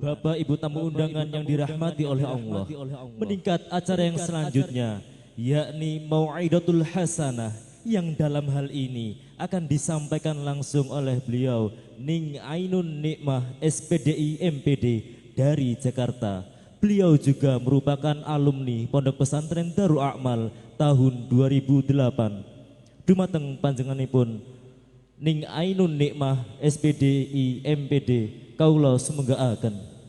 Bapak Ibu tamu undangan yang dirahmati oleh Allah, meningkat acara yang selanjutnya, yakni Mau'idatul Hasanah, yang dalam hal ini akan disampaikan langsung oleh beliau Ning Ainun Nikmah SPDI MPD dari Jakarta. Beliau juga merupakan alumni Pondok Pesantren Darul A'mal tahun 2008. Dumateng panjenenganipun Ning Ainun Nikmah SPDI MPD kaula sumenggaken.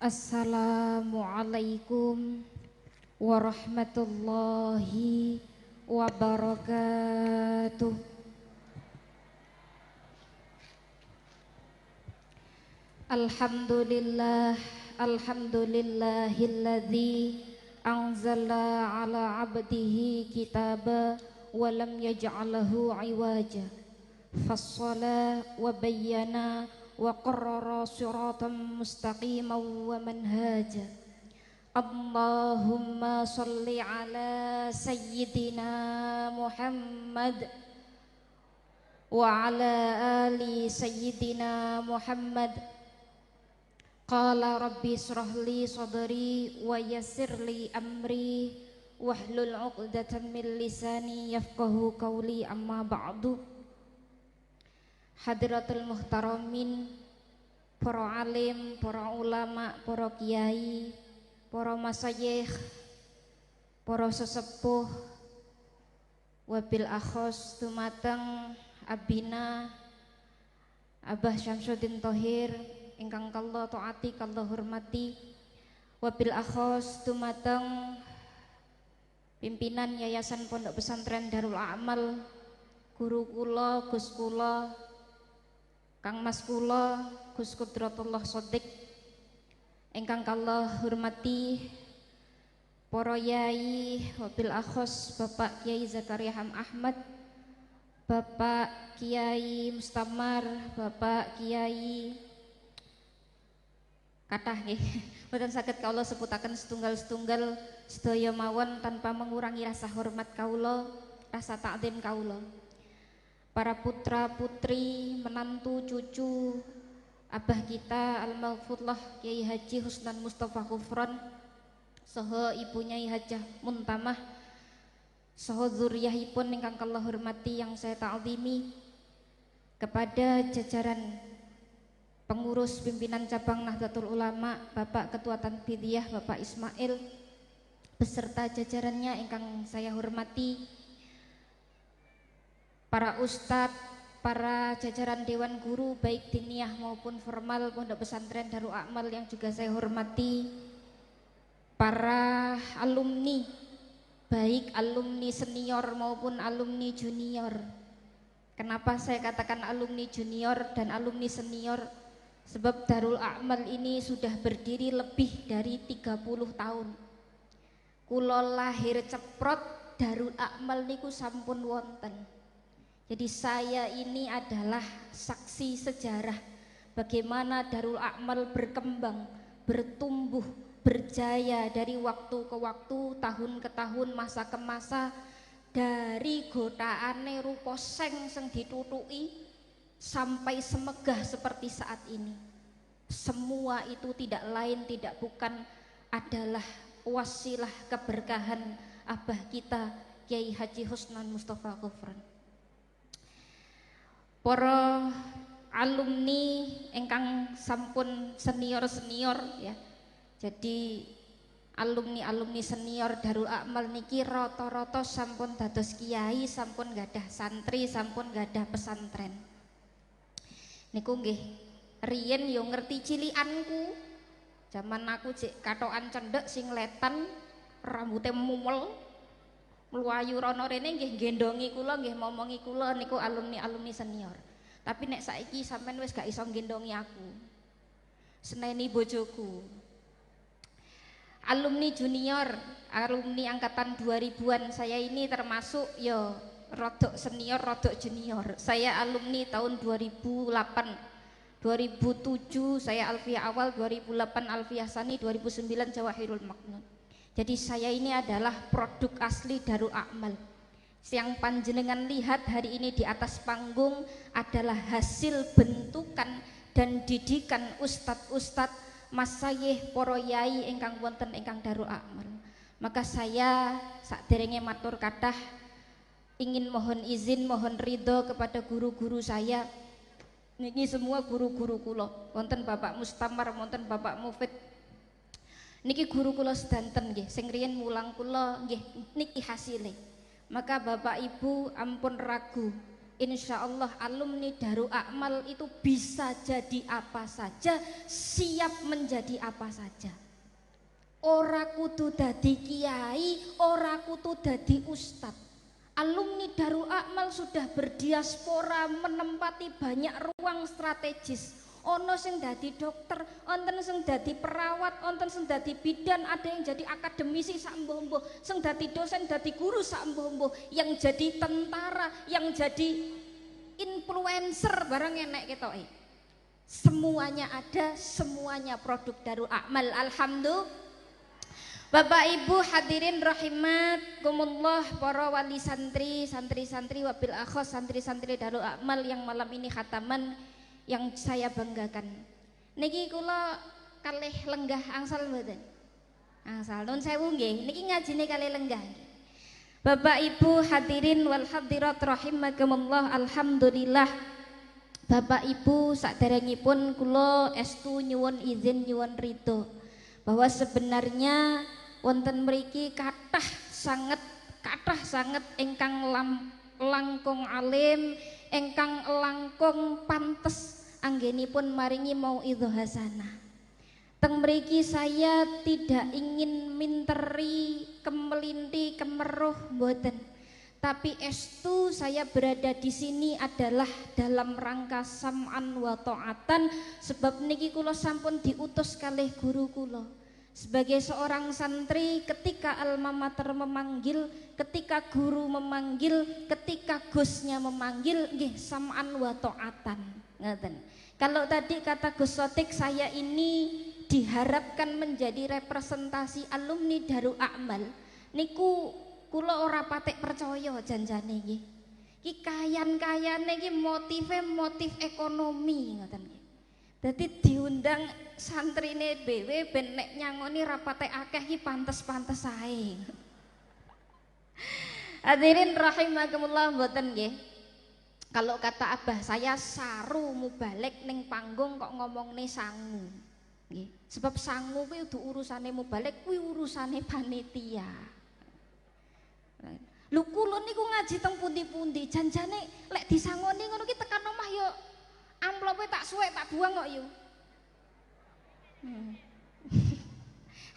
Assalamualaikum warahmatullahi wabarakatuh. Alhamdulillah, alhamdulillahilladzi anzala ala abdihi kitaba wa lam yaj'alahu iwaja. Fassala wa bayyana wa qarrara siratan mustaqiman wa manhaja. Allahumma salli ala sayyidina Muhammad wa ala ali sayyidina Muhammad. Qala rabbi israh li sadri wa yassir li amri wahlul 'uqdatam min lisani yafqahu qawli, amma ba'du. Hadiratul muhtaramin, para alim, para ulama, para kiai, para masyayikh, para sesepuh, wabil akhos dumateng abina Abah Syamsuddin Thohir ingkang kula taati kula hormati, wabil akhos dumateng pimpinan Yayasan Pondok Pesantren Darul A'mal, guru kula, Gus kula, Kang Mas kula, Gus Qudratullah Shodiq ingkang kula hormati, para yai, wabil akhos Bapak Kiai Zakaria Ham Ahmad, Bapak Kiai Mustamar, Bapak Kiai kathah nggih, mboten saged kawula sebutaken setunggal-setunggal sedaya mawon tanpa mengurangi rasa hormat kawula, rasa takzim kawula. Para putra putri, menantu cucu abah kita almarhumah Kiai Haji Husnan Mustafa Kufron saha ibunya Hajah Muntamah saha zuriyahipun ingkang kula hormati yang saya ta'zimi, kepada jajaran pengurus pimpinan cabang Nahdlatul Ulama, Bapak Ketua Tanfidiyah Bapak Ismail beserta jajarannya ingkang saya hormati, para ustadz, para jajaran dewan guru baik diniyah maupun formal Pondok Pesantren Darul A'mal yang juga saya hormati, para alumni baik alumni senior maupun alumni junior. Kenapa saya katakan alumni junior dan alumni senior? Sebab Darul A'mal ini sudah berdiri lebih dari 30 tahun. Kula lahir ceprot Darul A'mal niku sampun wonten. Jadi saya ini adalah saksi sejarah bagaimana Darul A'mal berkembang, bertumbuh, berjaya dari waktu ke waktu, tahun ke tahun, masa ke masa, dari gotaane rupa seng ditutuki sampai semegah seperti saat ini. Semua itu tidak lain tidak bukan adalah wasilah keberkahan abah kita Kiai Haji Husnan Mustafa Kufron. Para alumni engkang sampun senior ya. Jadi alumni senior Darul Amal niki rata-rata sampun dados kiai, sampun gadah santri, sampun gadah pesantren. Niku nggih riyen yo ngerti cilikanku. Zaman aku cek katokan cendek sing letan, rambutnya mumel, mluwayu rono rene nggih gendongi kula, nggih momongi kula niku alumni senior. Tapi nek saiki sampean wis gak iso gendongi aku. Seneni bojoku. Alumni junior, alumni angkatan 2000-an, saya ini termasuk yo rodok senior, rodok junior. Saya alumni tahun 2008. 2007 saya Alfiyah awal, 2008 Alfiyah Sani, 2009 Jawahirul Maknun. Jadi saya ini adalah produk asli Darul Amal. Yang panjenengan lihat hari ini di atas panggung adalah hasil bentukan dan didikan ustadz-ustadz masayih para yai ingkang wonten ingkang Darul Amal. Maka saya sakderenge matur kathah ingin mohon izin, mohon ridho kepada guru-guru saya. Niki semua guru-guru kula, wonten Bapak Mustamar, wonten Bapak Mufid. Niki guru kula sedanten nggih, sing riyen mulang kula nggih niki hasile. Maka Bapak Ibu ampun ragu. Insya Allah alumni Darul Amal itu bisa jadi apa saja, siap menjadi apa saja. Ora kudu dadi kiai, ora kudu dadi ustadz. Alumni Darul Amal sudah berdiaspora, menempati banyak ruang strategis. Ono sing dadi dokter, onten sing dadi perawat, onten sing dadi bidan, ada yang jadi akademisi sak mbah-mbah, sing dadi dosen, dadi guru sak mbah-mbah, yang jadi tentara, yang jadi influencer barang enek ketoke. Semuanya ada, semuanya produk Darul Amal. Alhamdulillah. Bapak Ibu hadirin rahimakumullah, para wali santri, santri-santri wabil akhos, santri-santri Darul Amal yang malam ini khataman yang saya banggakan. Niki kula kalih lenggah angsal mboten? Angsal nun sewu nggih, niki ngajine kalih lenggah. Bapak Ibu hadirin wal hadirat rahimakumullah, alhamdulillah. Bapak Ibu saderengipun kula estu nyuwun izin nyuwun ridho bahwa sebenarnya wonten mriki kathah sanget ingkang langkung alim, ingkang langkung pantes anggenipun maringi mauidhah hasanah. Teng mriki saya tidak ingin minteri, kemelinti, kemeruh mboten. Tapi estu saya berada di sini adalah dalam rangka sam'an wa ta'atan, sebab niki kula sampun diutus kalih guru kula. Sebagai seorang santri, ketika alma mater memanggil, ketika guru memanggil, ketika gusnya memanggil, nggih sam'an wa ta'atan. Ngaten. Kalau tadi kata Gus Sotik, saya ini diharapkan menjadi representasi alumni Darul Amal. Niku kula ora patek percaya janjane nggih. Ki kayan-kayane iki motif ekonomi ngoten nggih. Dadi diundang santrine dhewe ben nek nyangoni rapate akeh iki pantes-pantes ae. Hadirin rahimakumullah mboten nggih. Kalau kata Abah saya saru mubalek ning panggung kok ngomongne sangu. Nggih. Sebab sangu kuwi kudu urusane mubalek, kuwi urusane panitia. Lho kula niku ngaji teng pundi-pundi, janjane lek disangoni ngono ki tekan omah yo amplope tak suwek tak buang kok yo.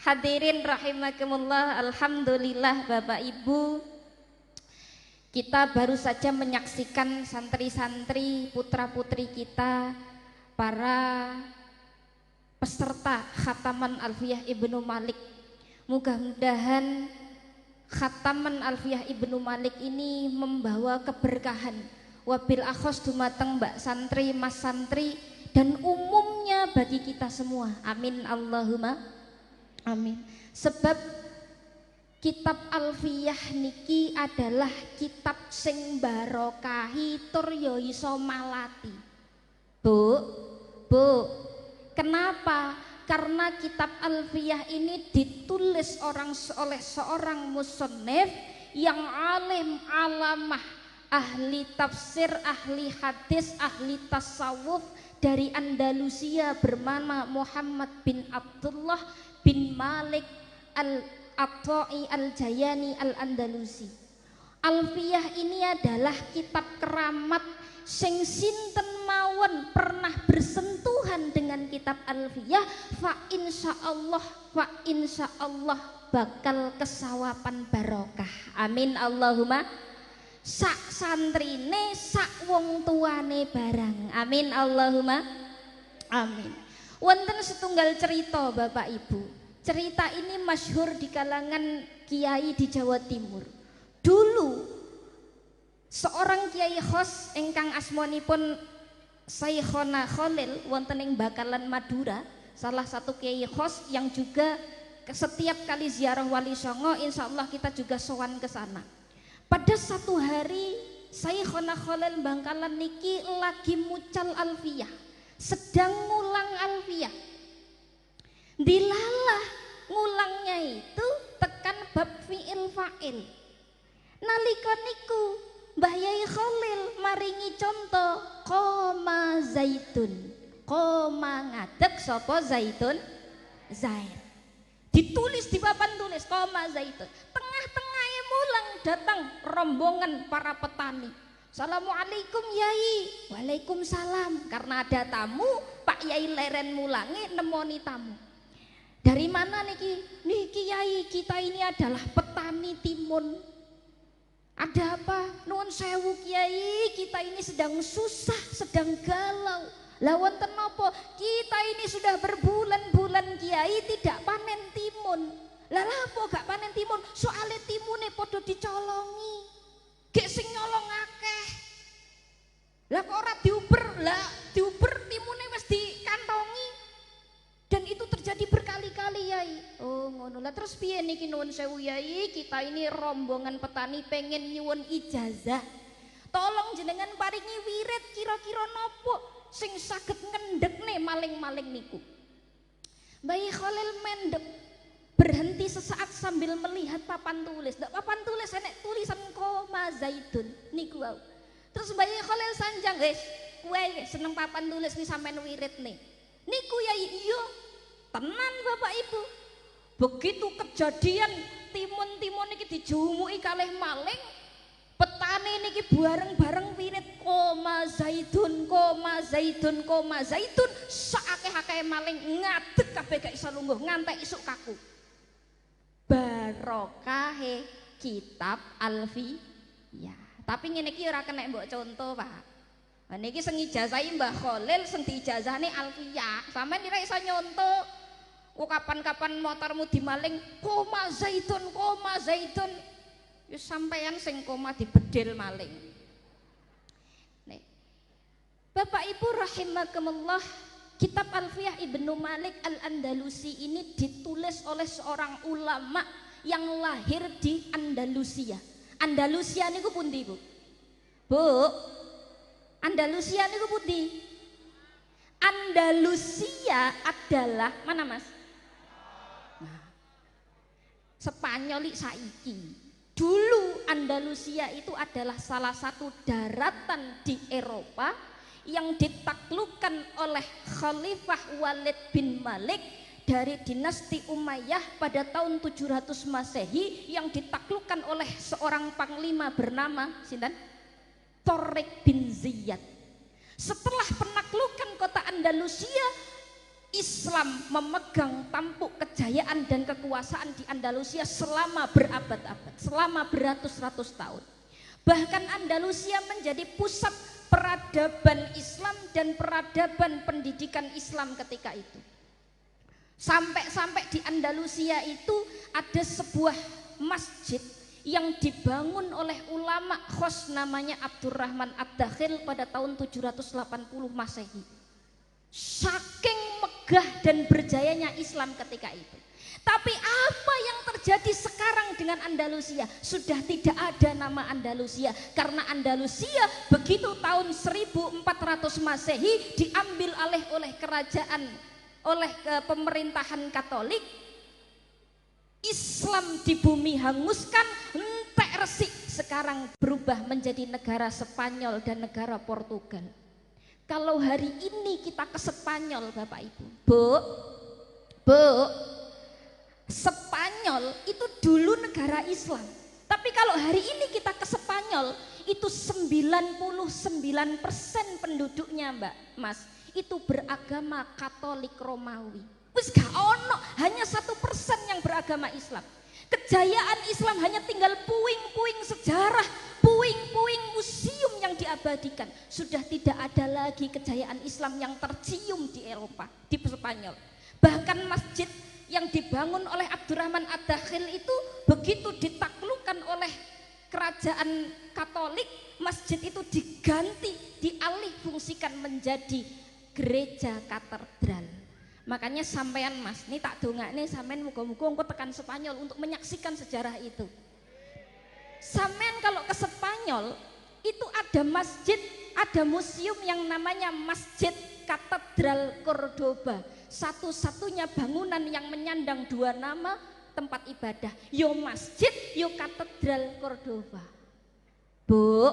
Hadirin rahimakumullah, alhamdulillah Bapak Ibu, kita baru saja menyaksikan santri-santri putra-putri kita, para peserta khataman Alfiyah Ibnu Malik. Mudah-mudahan khataman Alfiyah Ibnu Malik ini membawa keberkahan wabil akhos dumateng mbak santri, mas santri, dan umumnya bagi kita semua. Amin Allahumma amin. Sebab kitab Alfiyah niki adalah kitab sing barokahi tur yo iso malati. Bu, kenapa? Karena kitab Alfiyah ini ditulis oleh seorang musannif yang alim, alamah, ahli tafsir, ahli hadis, ahli tasawuf dari Andalusia bernama Muhammad bin Abdullah bin Malik Al-Aqta'i Al-Jayani Al-Andalusi. Alfiyah ini adalah kitab keramat sing sinten mawon pernah bersentuhan dengan kitab Alfiyah fa insya Allah bakal kesawapan barokah. Amin Allahumma. Sak santrine sak wong tuane barang. Amin Allahumma. Amin. Wonten setunggal cerita Bapak Ibu. Cerita ini masyhur di kalangan kiai di Jawa Timur. Dulu seorang kiai khos ingkang asmanipun Syekhona Khalil wonten ing Bakalan Madura, salah satu kiai khos yang juga setiap kali ziarah Wali Songo insyaallah kita juga sowan ke sana. Pada satu hari Syekhona Khalil Bangkalan niki lagi mucal alfiyah, sedang ngulang alfiyah. Dilalah ngulangnya itu tekan bab fi'il fa'il. Nalika niku Mbah Yai Khalil maringi contoh koma zaitun. Koma ngadeg sapa zaitun? Zaid. Ditulis di papan tulis koma zaitun. Tengah-tengahnya mulang datang rombongan para petani. Assalamualaikum Yai. Waalaikumsalam. Karena ada tamu, Pak Yai leren mulangi nemoni tamu. Dari mana niki? Niki Yai, kita ini adalah petani timun. Ada apa? Nuwun sewu Kiai, kita ini sedang susah, sedang galau. Lah wonten napa? Kita ini sudah berbulan-bulan Kiai tidak panen timun. Lah lapo gak panen timun? Soale timune padha dicolongi. Gek sing nyolong akeh. Lah kok ora diuber? Lah diuber timune wis dikantongi. Dan itu terjadi berkali-kali Yai. Oh ngono lah, terus piye niki nuwun sewu Yai, kita ini rombongan petani pengen nyuwun ijazah. Tolong jenengan paringi wirid kira-kira nopo sing saged ngendhekne maling-maling niku. Mbah Khalil mendek berhenti sesaat sambil melihat papan tulis. Ndak papan tulis enek tulisan koma zaitun niku wau. Terus Mbah Khalil sanjang, "Wis, kowe seneng papan tulis nih sampean wirid nih." Niku Yai, iya tenan Bapak Ibu. Begitu kejadian timun-timun niki dijumuki kalih maling, petani niki bareng-bareng wirid koma zaitun, koma zaitun, koma zaitun, saakeh-akeh maling ngadeg kabeh gak iso lungguh ngantek isuk kaku. Barokahe kitab Alfiyah. Tapi ngene iki ora kena mbok contoh, Pak. Nah, niki sing ijazahi Mbah Khalil sing diijazahne Alfiyah. Sampeyan ora iso nyonto. Oh kapan-kapan motormu dimaling koma zaitun. Ya sampeyan sing koma dibedil maling. Nih. Bapak Ibu rahimakumullah, kitab Alfiyah Ibnu Malik Al-Andalusi ini ditulis oleh seorang ulama yang lahir di Andalusia. Andalusia niku pundi, Bu? Bu, Andalusia niku pundi? Andalusia adalah mana Mas? Nah, Spanyol saiki. Dulu Andalusia itu adalah salah satu daratan di Eropa yang ditaklukkan oleh Khalifah Walid bin Malik dari dinasti Umayyah pada tahun 700 Masehi yang ditaklukkan oleh seorang panglima bernama sinten? Tariq bin Ziyad. Setelah penaklukan kota Andalusia, Islam memegang tampuk kejayaan dan kekuasaan di Andalusia selama berabad-abad, selama beratus-ratus tahun. Bahkan Andalusia menjadi pusat peradaban Islam dan peradaban pendidikan Islam ketika itu. Sampai-sampai di Andalusia itu ada sebuah masjid yang dibangun oleh ulama khos namanya Abdurrahman Ad-Dakhil pada tahun 780 Masehi. Saking megah dan berjayanya Islam ketika itu. Tapi apa yang terjadi sekarang dengan Andalusia? Sudah tidak ada nama Andalusia karena Andalusia begitu tahun 1400 Masehi diambil alih oleh kerajaan, oleh pemerintahan Katolik. Islam di bumi hanguskan, entek resik, sekarang berubah menjadi negara Spanyol dan negara Portugal. Kalau hari ini kita ke Spanyol Bapak Ibu, Bu, Spanyol itu dulu negara Islam. Tapi kalau hari ini kita ke Spanyol, itu 99% penduduknya Mbak Mas itu beragama Katolik Romawi. Wis gak ono, hanya 1% yang beragama Islam. Kejayaan Islam hanya tinggal puing-puing sejarah, puing-puing museum yang diabadikan. Sudah tidak ada lagi kejayaan Islam yang tercium di Eropa, di Spanyol. Bahkan masjid yang dibangun oleh Abdurrahman Ad-Dakhil itu begitu ditaklukkan oleh kerajaan Katolik, masjid itu diganti, dialih fungsikan menjadi gereja katedral. Makanya sampean Mas, ini tak dongakne sampean muga-muga engko tekan Spanyol untuk menyaksikan sejarah itu. Sampean kalau ke Spanyol itu ada masjid, ada museum yang namanya Masjid Katedral Cordoba. Satu-satunya bangunan yang menyandang dua nama tempat ibadah, yo masjid, yo katedral Cordoba. Bu,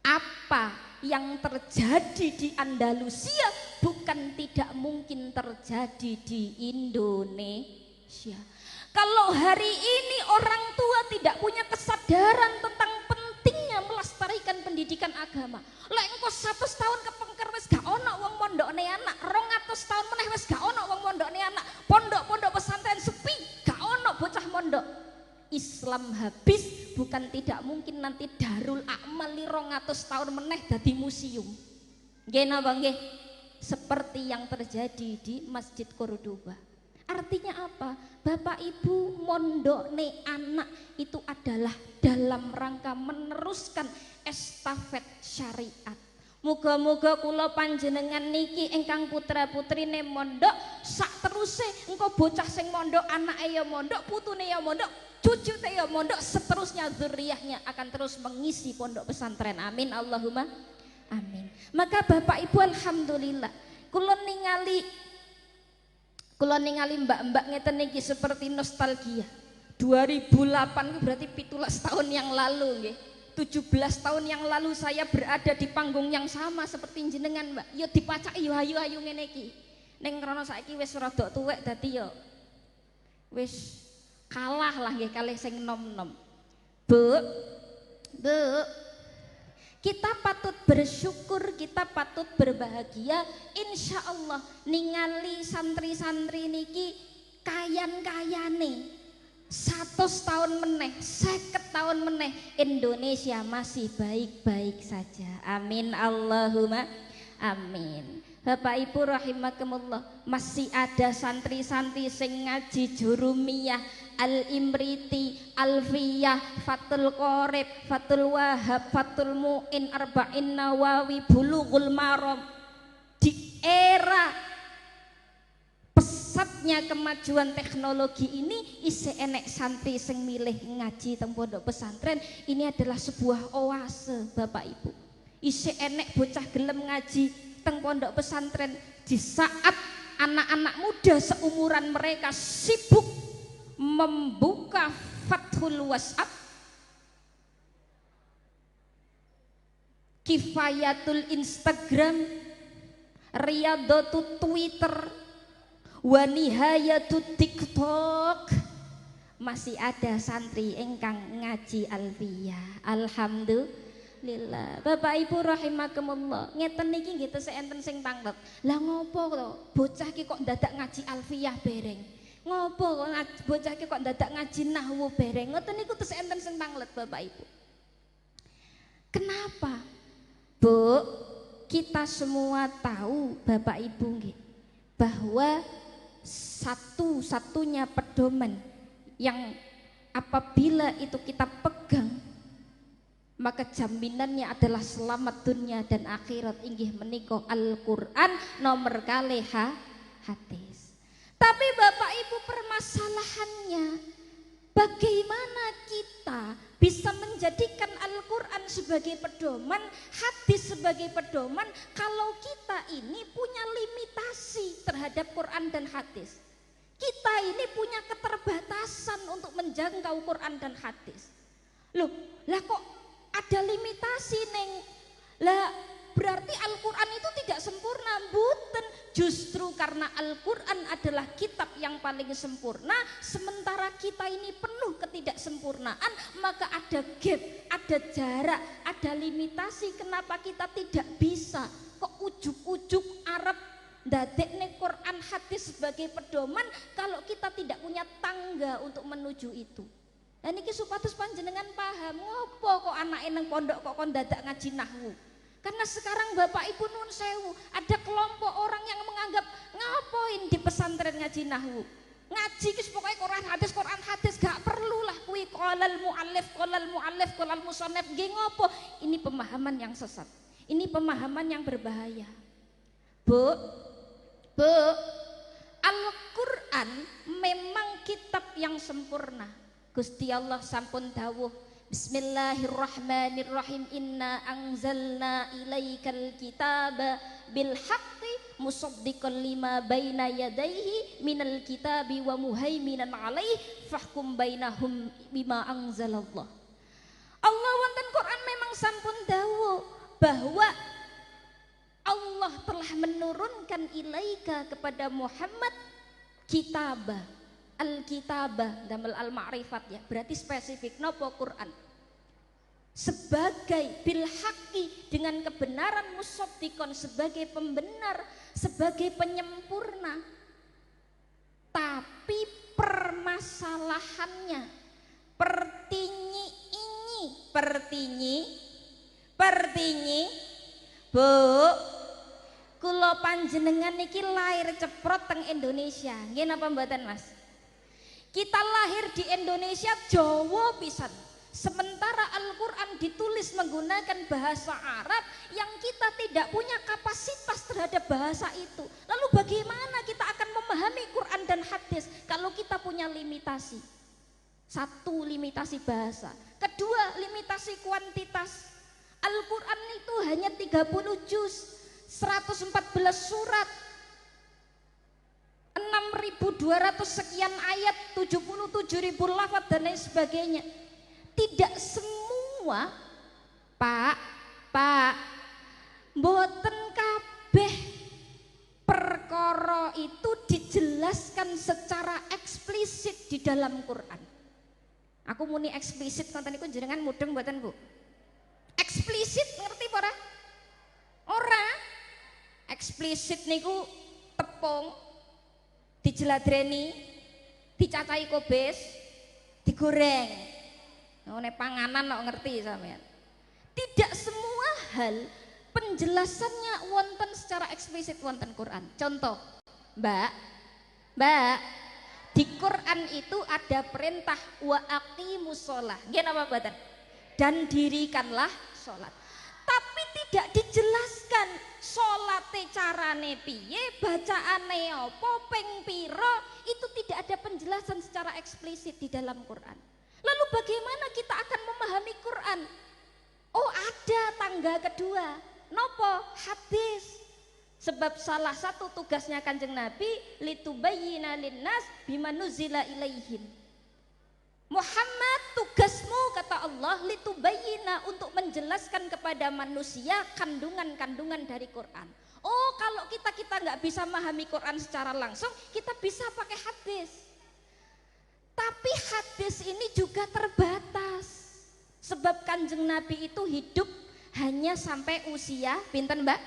apa yang terjadi di Andalusia bukan tidak mungkin terjadi di Indonesia. Kalau hari ini orang tua tidak punya kesadaran tentang pentingnya melestarikan pendidikan agama, lek engko 100 tahun kepengker wis gak ono wong mondokne anak, 200 tahun meneh wis gak ono wong mondokne anak, pondok-pondok pesantren sepi, gak ono bocah mondok. Islam habis, bukan tidak mungkin nanti Darul Amal 200 tahun meneh dadi museum. Nggih napa nggih? Seperti yang terjadi di Masjid Cordoba. Artinya apa? Bapak Ibu mondokne anak itu adalah dalam rangka meneruskan estafet syariat. Muga-muga kula panjenengan niki ingkang putra-putrine mondok sak teruse engko bocah sing mondok anake ya mondok, putune ya mondok, cucute ya mondok, seterusnya zuriyahnya akan terus mengisi pondok pesantren. Amin Allahumma amin. Maka Bapak Ibu alhamdulillah kula ningali mbak-mbak ngeten niki seperti nostalgia. 2008 itu berarti 17 tahun yang lalu nggih. 17 tahun yang lalu saya berada di panggung yang sama seperti jenengan Mbak. Yo dipacaki yo ayu-ayu ngene iki. Ning krana saiki wis rada tuwek dadi yo wis kalah lah nggih kalih sing nom-nom. Bu, kita patut bersyukur, kita patut berbahagia. Insya Allah ningali santri-santri niki kayan-kayane 100 tahun meneh, 50 tahun meneh Indonesia masih baik-baik saja. Amin Allahumma amin. Bapak Ibu rahimakumullah, masih ada santri-santri sing ngaji Jurumiyah, Al-Imriti, Alfiyah, Fathul Qorib, Fathul Wahab, Fathul Mu'in, Arba'in Nawawi, Bulughul Maram. Di era pesatnya kemajuan teknologi ini isih enek santri sing milih ngaji teng pondok pesantren. Ini adalah sebuah oase Bapak Ibu. Isih enek bocah gelem ngaji teng pondok pesantren di saat anak-anak muda seumuran mereka sibuk membuka Fathul WhatsApp, Kifayatul Instagram, Riyadhatul Twitter, wa nihayatut TikTok. Masih ada santri ingkang ngaji alfiyah. Alhamdulillah. Bapak Ibu rahimakumullah, ngeten niki nggih tesih enten sing tanglet. Lah ngopo to bocah ki kok dadak ngaji alfiyah bereng? Ngopo kok bocah ki kok dadak ngaji nahwu bereng? Ngoten niku tesih enten sing tanglet Bapak Ibu. Kenapa? Bu, kita semua tahu Bapak Ibu nggih bahwa satu-satunya pedoman yang apabila itu kita pegang maka jaminannya adalah selamat dunia dan akhirat, inggih menika Al-Qur'an nomor kalih hadis. Tapi Bapak Ibu permasalahannya bagaimana kita bisa menjadikan Al-Quran sebagai pedoman, hadis sebagai pedoman kalau kita ini punya limitasi terhadap Quran dan hadis. Kita ini punya keterbatasan untuk menjangkau Quran dan hadis. Loh, lah kok ada limitasi neng? Lah berarti Al-Quran itu tidak sempurna, mboten. Justru karena Al-Quran adalah kitab yang paling sempurna, sementara kita ini penuh ketidaksempurnaan, maka ada gap, ada jarak, ada limitasi. Kenapa kita tidak bisa kok ujuk-ujuk Arab ndadekne Quran hadis sebagai pedoman kalau kita tidak punya tangga untuk menuju itu. Dan ini supados panjenengan paham, ngopo kok anak nang pondok kok kon dadak ngaji nahwu. Karena sekarang Bapak Ibu nun sewu, ada kelompok orang yang menganggap ngapain di pesantren ngaji nahwu. Ngaji kis pokoknya Quran hadis gak perlulah kuwi qolal muallif qolal musannaf nggih ngopo. Ini pemahaman yang sesat. Ini pemahaman yang berbahaya. Bu, Al-Quran memang kitab yang sempurna. Gusti Allah sampun dawuh, Bismillahirrahmanirrahim, inna anzalna ilaikal kitaba bil haqqi musaddiqan lima baina yadayhi minal kitabi wa muhaiminan alaihi fahkum bainahum bima anzalallah. Allah wonten Quran memang sampun dawuh bahwa Allah telah menurunkan ilaika kepada Muhammad kitabah, al-kitabah damel al-ma'rifat ya, berarti spesifik nopo Quran sebagai bil haqqi dengan kebenaran, musaddiqon sebagai pembenar, sebagai penyempurna. Tapi permasalahannya pertinyi Bu, kula panjenengan niki lahir ceprot teng Indonesia. Nggih napa mboten Mas? Kita lahir di Indonesia Jawa pisan. Sementara Al-Quran ditulis menggunakan bahasa Arab yang kita tidak punya kapasitas terhadap bahasa itu. Lalu bagaimana kita akan memahami Quran dan hadis kalau kita punya limitasi? Satu, limitasi bahasa. Kedua, limitasi kuantitas. Al-Quran itu hanya 30 juz, 114 surat, 6.200 sekian ayat, 77.000 lafaz dan lain sebagainya. Tidak semua Pak mboten kabeh perkara itu dijelaskan secara eksplisit di dalam Quran. Aku muni eksplisit konten iku jenengan mudeng mboten Bu? Eksplisit ngerti ora? Ora. Eksplisit niku tepung dijeladreni, dicacai kobes, digoreng. Nek panganan kok ngerti sampean. Tidak semua hal penjelasannya wonten secara eksplisit wonten Quran. Contoh, Mbak, di Quran itu ada perintah wa aqimus shalah. Nggih napa mboten? Dan dirikanlah sholat. Tapi tidak dijelaskan sholate carane piye, bacaane apa, ping pira, itu tidak ada penjelasan secara eksplisit di dalam Quran. Lalu bagaimana kita akan memahami Quran? Oh, ada tangga kedua. Nopo? Hadis. Sebab salah satu tugasnya Kanjeng Nabi litubayyina linnas bima nuzila ilaihim. Muhammad, tugasmu kata Allah litubayyina, untuk menjelaskan kepada manusia kandungan-kandungan dari Quran. Oh, kalau kita nggak bisa memahami Quran secara langsung, kita bisa pakai hadis. Tapi hadis ini juga terbatas. Sebab Kanjeng Nabi itu hidup hanya sampai usia pinten Mbak?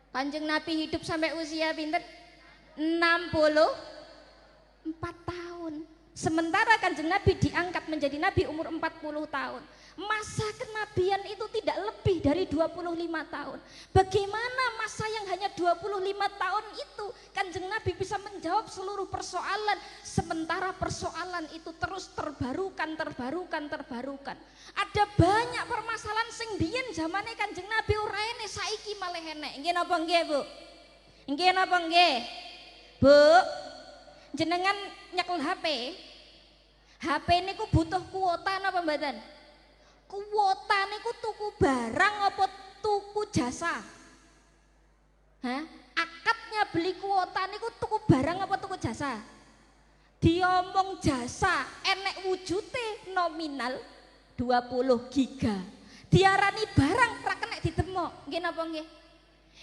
Kanjeng Nabi hidup sampai usia pinten? 64 tahun. Sementara Kanjeng Nabi diangkat menjadi Nabi umur 40 tahun. Masa kenabian itu tidak lebih dari 25 tahun. Bagaimana masa yang hanya 25 tahun itu Kanjeng Nabi bisa menjawab seluruh persoalan, sementara persoalan itu terus terbarukan. Ada banyak permasalahan sing biyen zamane Kanjeng Nabi ora ene, saiki malah enek. Nggih napa nggih, Bu? Nggih napa nggih? Bu, jenengan nyekel HP. HP niku butuh kuota napa mboten? Kuota niku tuku barang apa tuku jasa? Hah? Akadnya beli kuota niku tuku barang apa tuku jasa? Diomong jasa, enek wujute nominal 20 giga. Diarani barang ra kena ditemok. Nggih napa nggih?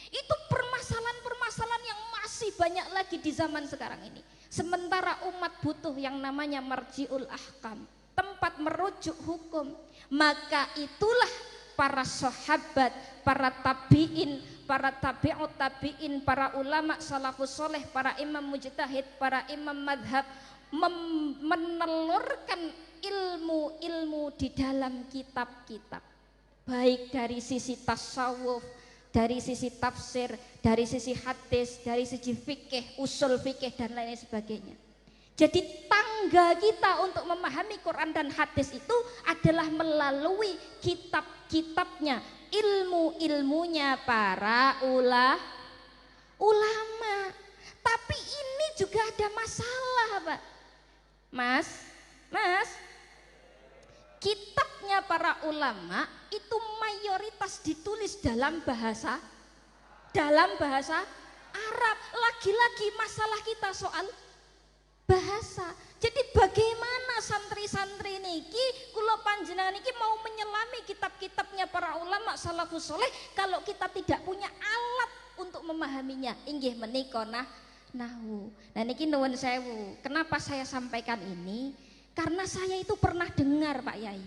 Itu permasalahan-permasalahan yang masih banyak lagi di zaman sekarang ini. Sementara umat butuh yang namanya marjiul ahkam, tempat merujuk hukum. Maka itulah para sahabat, para tabi'in, para tabi'ut tabi'in, para ulama salafus soleh, para imam mujtahid, para imam madhab menelurkan ilmu-ilmu di dalam kitab-kitab, baik dari sisi tasawuf, dari sisi tafsir, dari sisi hadis, dari sisi fikih, usul fikih dan lain sebagainya. Jadi tangga kita untuk memahami Quran dan hadis itu adalah melalui kitab-kitabnya, ilmu-ilmunya para ulama. Tapi ini juga ada masalah, Pak. Mas, kitabnya para ulama itu mayoritas ditulis dalam bahasa Arab. Lagi-lagi masalah kita soal bahasa. Jadi bagaimana santri-santri niki kula panjenengan niki mau menyelami kitab-kitabnya para ulama salafus soleh kalau kita tidak punya alat untuk memahaminya. Inggih menika nahwu. Nah niki nuwun sewu. Kenapa saya sampaikan ini? Karena saya itu pernah dengar Pak Yai.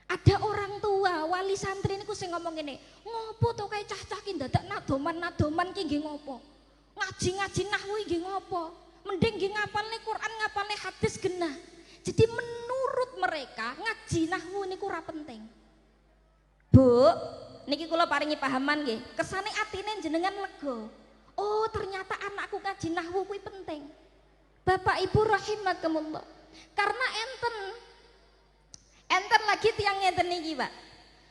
Ada orang tua wali santri niku sing ngomong ngene, ngopo to kae cah-cah ki dadak nadoman ki nggih ngopo? Ngaji-ngaji nahwu nggih ngopo? Mending nggih ngapalne Quran, ngapalne hadis genah. Jadi menurut mereka ngaji nahwu niku ora penting. Bu, niki kula paringi pahaman nggih. Kesane atine jenengan lega. Oh, ternyata anakku ngaji nahwu kuwi penting. Bapak Ibu rahimakumullah. Karena enten lagi tiang ngeten niki, Pak.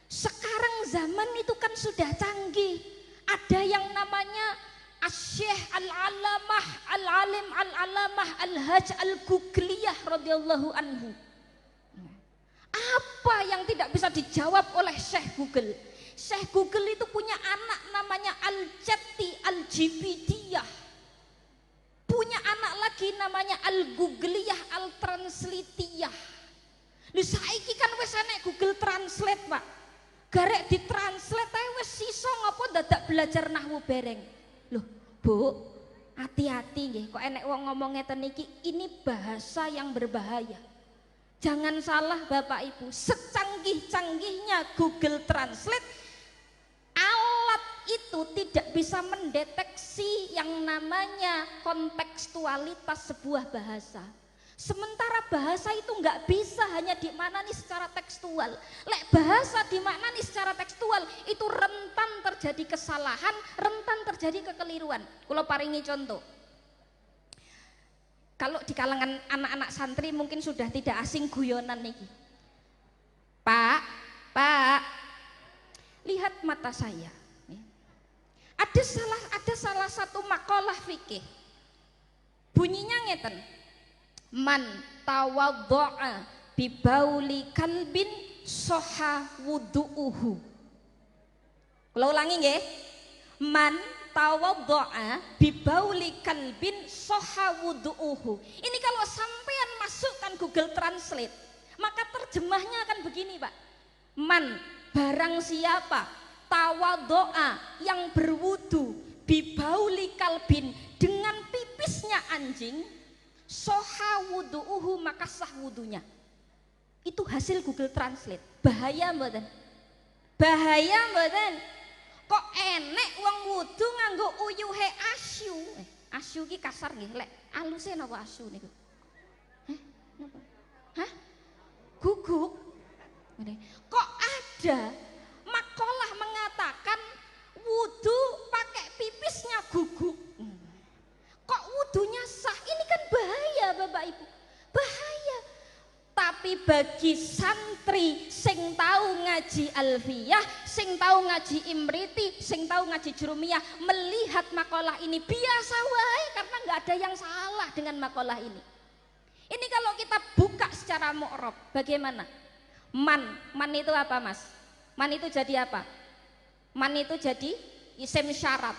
Sekarang zaman itu kan sudah canggih. Ada yang namanya Asy-Syaikh Al-Alamah Al-Alim Al-Alamah Al-Hajj Al-Gugliyah radhiyallahu anhu. Apa yang tidak bisa dijawab oleh Syekh Google? Syekh Google itu punya anak namanya Al-Jatti Al-Jibidiyah. Punya anak lagi namanya Al-Googliyah Al-Translitiyah. Lha saiki kan wis enek Google Translate, Pak. Garek ditranslate ae wis iso ngopo dadak belajar nahwu bereng. Loh, Bu, hati-hati nggih. Kok enek wong ngomong ngeten iki, ini bahasa yang berbahaya. Jangan salah Bapak Ibu, secanggih-canggihnya Google Translate, alat itu tidak bisa mendeteksi yang namanya kontekstualitas sebuah bahasa. Sementara bahasa itu nggak bisa hanya dimaknani secara tekstual. Lek bahasa dimaknani secara tekstual itu rentan terjadi kesalahan, rentan terjadi kekeliruan. Kalau paringi contoh, kalau di kalangan anak-anak santri mungkin sudah tidak asing guyonan nih. Pak, lihat mata saya. Ada salah satu makalah fikih. Bunyinya ngeten. Man tawaddo'a bibauli kalbin soha wudu'uhu. Kalau ulangi nggih. Man tawaddo'a bibauli kalbin soha wudu'uhu. Ini kalau sampean masukkan Google Translate, maka terjemahnya akan begini, Pak. Man, barang siapa tawaddo'a yang berwudu bibauli kalbin dengan pipisnya anjing, soha wudu'uhu maka sah wudunya. Itu hasil Google Translate. Bahaya mboten? Bahaya mboten? Kok enek wong wudu nganggo uyuhe asyu. Asyu ki kasar nggih, lek aluse napa asyu niku? Napa? Hah? Guguk. Kok ada makalah mengatakan wudu pakai pipisnya guguk? Kok wudunya sah? Ini kan bahaya Bapak Ibu, bahaya. Tapi bagi santri sing tahu ngaji alfiyah, sing tahu ngaji imriti, sing tahu ngaji jurumiyah, melihat makalah ini biasa wae karena nggak ada yang salah dengan makalah ini. Ini kalau kita buka secara mu'rab, bagaimana? Man itu apa, Mas? Man itu jadi apa? Man itu jadi isim syarat.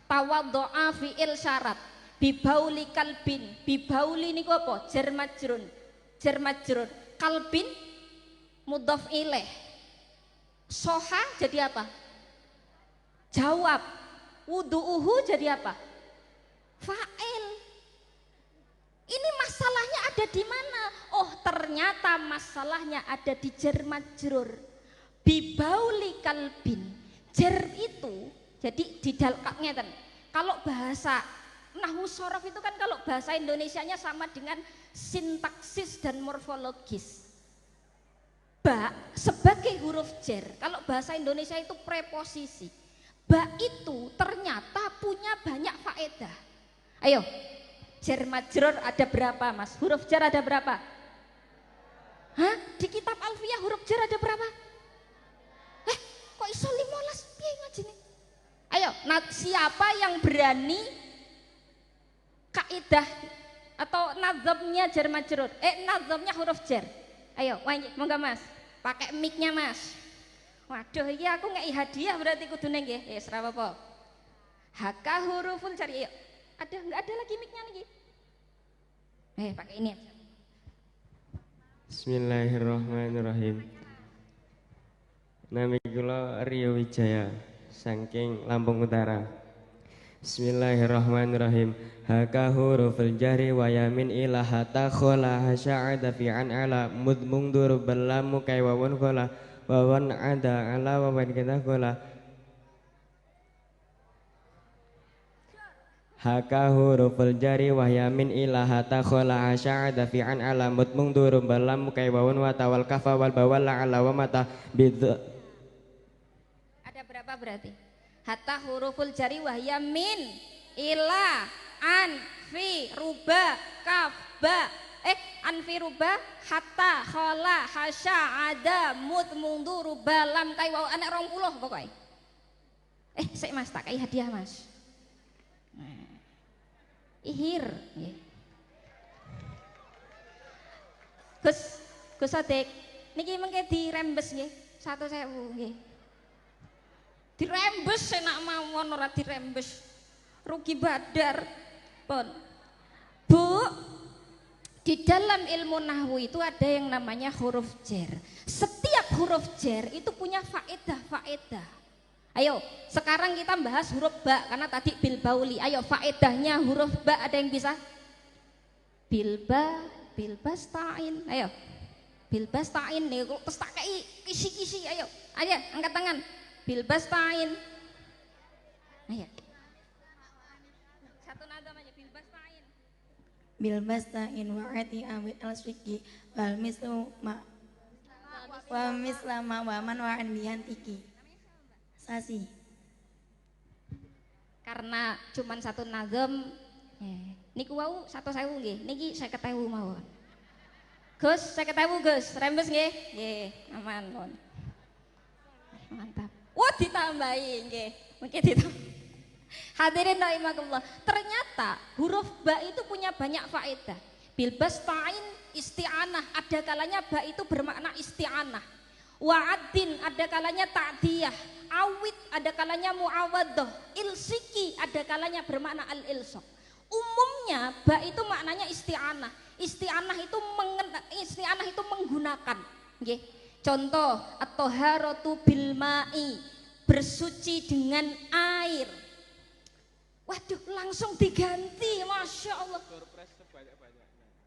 Tawaddo'a fi'il syarat. Bibauli kalbin, bibauli niku apa? Jar majrun. Kalbin mudhaf ilaih. Soha jadi apa? Jawab. wudu'uhu jadi apa? Fa'il. Ini masalahnya ada di mana? Oh, ternyata masalahnya ada di jar majrur. Bibauli kalbin. Jar itu jadi di ngeten. Kalau bahasa nahwu sorof itu kan kalau bahasa Indonesianya sama dengan sintaksis dan morfologis. Ba sebagai huruf jar, kalau bahasa Indonesia itu preposisi. Ba itu ternyata punya banyak faedah. Ayo, jar majrur ada berapa mas? Huruf jar ada berapa? Hah? Di kitab Alfiyah huruf jar ada berapa? Kok iso 15 piye ngajine? Ayo, siapa yang berani kaidah atau nazamnya jar majrur? Nazamnya huruf jar. Ayo, monggo mas, pakai mic-nya mas. Waduh, iki aku ngeki hadiah berarti kudune nggih. Ora apa-apa. Haka huruful jar. Ayo. Enggak ada lagi mic-nya lagi. Pakai ini aja. Bismillahirrahmanirrahim. Nami kula Rio Wijaya saking Lampung Utara. Bismillahirrahmanirrahim. Haka huruful jari wa yamin ila hatta khola hasya'ada fi an ala mudmung dur balamu kai wawan khola wawan ada ala wawan kita khola. Haka huruful jari wa yamin ila hatta khola hasya'ada fi an ala mudmung dur balamu kai wawan wa tawal kafa wal bawal ala wa mata bid. Ada berapa berarti? Hatta huruful jari wahya min, ila, an, fi, ruba, kaf, ba. An fi ruba, hatta, khola, hasya, ada, mud, mundu, ruba, lam, kai, waw, anak 20 pokoknya. Sik mas, tak kai hadiah mas. Ihir. Gus Adek, niki mengke dirembes nggih, 1.000 nggih. Dirembes enak mawon ora dirembes. Rugi badar. Pun. Bu, di dalam ilmu nahwu itu ada yang namanya huruf jar. Setiap huruf jar itu punya faedah-faedah. Ayo, sekarang kita bahas huruf ba karena tadi bil bauli. Ayo, faedahnya huruf ba ada yang bisa? Bilba, bilbastain. Ayo. Bilbastain nih, terus tak kei kisi-kisi. Ayo, angkat tangan. Bilbastain. Ayo. Satu nada aja bilbastain. Bilbastain wa'ati awit al-swiqi wal mislu ma wa mislama wa man wa'an bihantiki. Sasi. Karena cuman satu nazam, niku wau 1.000 nggih. Niki 50.000 mawon. Gus, 50.000 Gus. Rembes nggih? Nggih, aman pun. Mantap. Wah, ditambahi nggih. Mungkin ditambahi. Hadirin rahimakumullah. Ternyata huruf ba itu punya banyak faedah. Bilbastain isti'anah, ada kalanya ba itu bermakna isti'anah. Wa'adin ada kalanya ta'diyah. Awid ada kalanya mu'awaddah. Ilsiki ada kalanya bermakna al-ilsaq. Umumnya ba itu maknanya isti'anah. Isti'anah itu menggunakan. Nggih. Contoh, at-thaharatu bil ma'i, bersuci dengan air. Waduh, langsung diganti, masya Allah.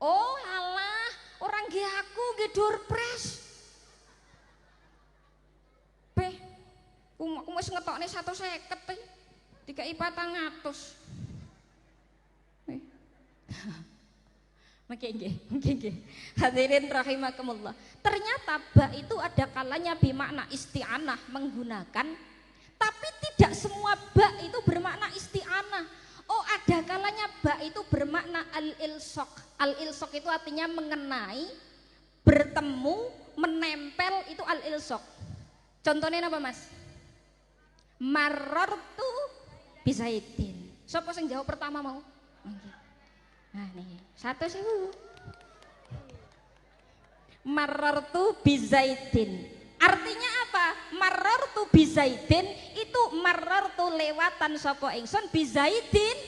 Oh alah, orang nggih aku nggih doorpress. Aku wis ngetokne 150 dikai 400. Mungkin. Hadirin rahimakumullah. Ternyata ba itu ada kalanya bermakna isti'anah menggunakan, tapi tidak semua ba itu bermakna isti'anah. Oh, ada kalanya ba itu bermakna al-ilsaq. Al-ilsaq itu artinya mengenai, bertemu, menempel, itu al-ilsaq. Contohnya apa mas? Marartu bizaidin. Siapa yang jawab pertama mau? Nah nih, 1.000. Marartu bizaidin. Artinya apa? Marartu bizaidin itu marartu lewatan sapa ingsun bizaidin,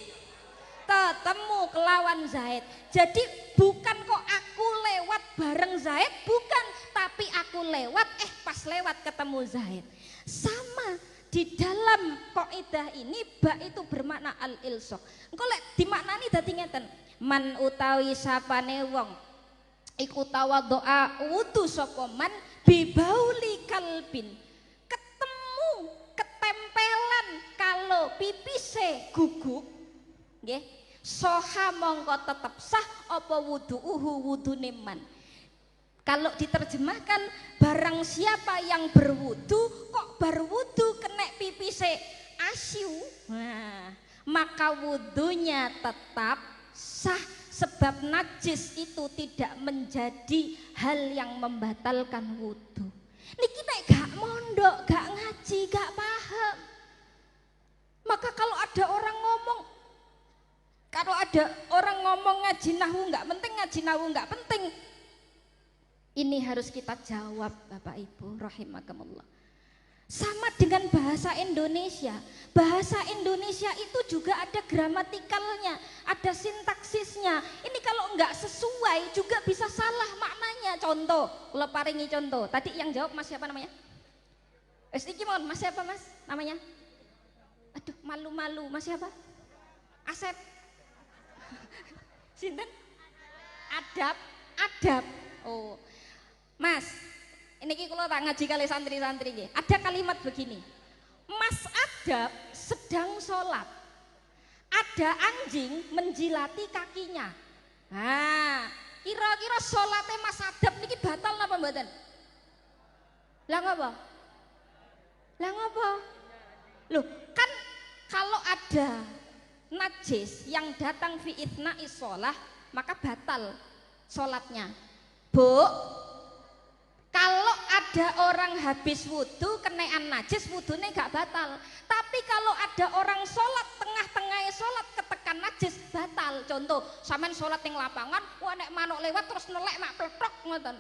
ketemu kelawan Zaid. Jadi bukan kok aku lewat bareng Zaid, bukan, tapi aku lewat pas lewat ketemu Zaid. Sama di dalam kaidah ini ba itu bermakna al-ilsaq. Engko lek dimaknani dadi ngeten, man utawi sapane wong iku tawaddoa wudu sapa man bibauli kalbin, ketemu ketempelan kalau pipise guguk nggih, soha mongko tetep sah apa wuduuhu wudune man. Kalau diterjemahkan barang siapa yang berwudu kok berwudu kena pipise asyu, nah, maka wudunya tetap sah sebab najis itu tidak menjadi hal yang membatalkan wudu. Niki nek gak mondok, gak ngaji, gak paham. Maka kalau ada orang ngomong ngaji nahwu nggak penting, ngaji nahwu nggak penting, ini harus kita jawab Bapak Ibu rahimakumullah. Sama dengan bahasa Indonesia. Bahasa Indonesia itu juga ada gramatikalnya, ada sintaksisnya. Ini kalau nggak sesuai juga bisa salah maknanya. Contoh, kalau paringi contoh. Tadi yang jawab Mas siapa namanya? Iki mohon Mas siapa Mas namanya? Aduh malu-malu, Mas siapa? Asep. Sinten? Adab. Oh. Mas, ini kalau tak ngaji kali santri-santri nggih. Ada kalimat begini. Mas Adab sedang sholat. Ada anjing menjilati kakinya. Nah, kira-kira sholatnya Mas Adab niki batal apa mboten? Lah ngapa? Loh, kan kalau ada najis yang datang fi itsna'i sholah, maka batal sholatnya. Bu, kalau ada orang habis wudhu kenaan najis, wudhunya gak batal. Tapi kalau ada orang sholat tengah-tengah sholat ketekan najis, batal. Contoh, sampean sholat yang lapangan, wah nek manuk lewat terus nelek mak pletok ngoten.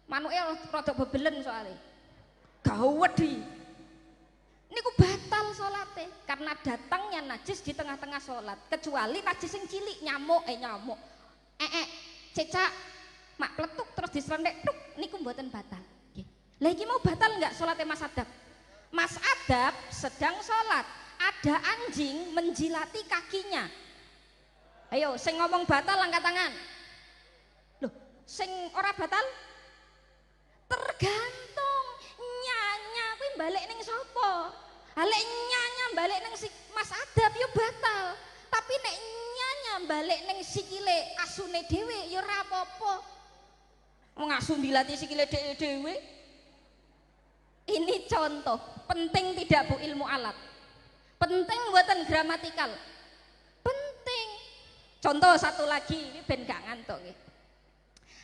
Manuknya rada bebelen soalnya. Gawedi. Niku batal sholatnya karena datangnya najis di tengah-tengah sholat. Kecuali najis yang cilik, nyamuk, cecak, mak pletuk terus diserendek, tuk, niku mboten batal. Lagi mau batal nggak sholatnya Mas Adab? Mas Adab sedang sholat, ada anjing menjilati kakinya. Ayo, sing ngomong batal angkat tangan. Loh, sing ora batal? Tergantung nyanya kuwi balik ning sapa. Halek nyanya balik ning si Mas Adab yo batal. Tapi nek nyanya balik ning sikile asune dhewe yo ora apa-apa. Wong asu dilati sikile dhewe. Ini contoh, penting tidak Bu ilmu alat. Penting buatan gramatikal. Penting. Contoh satu lagi, ini ben gak ngantuk nggih.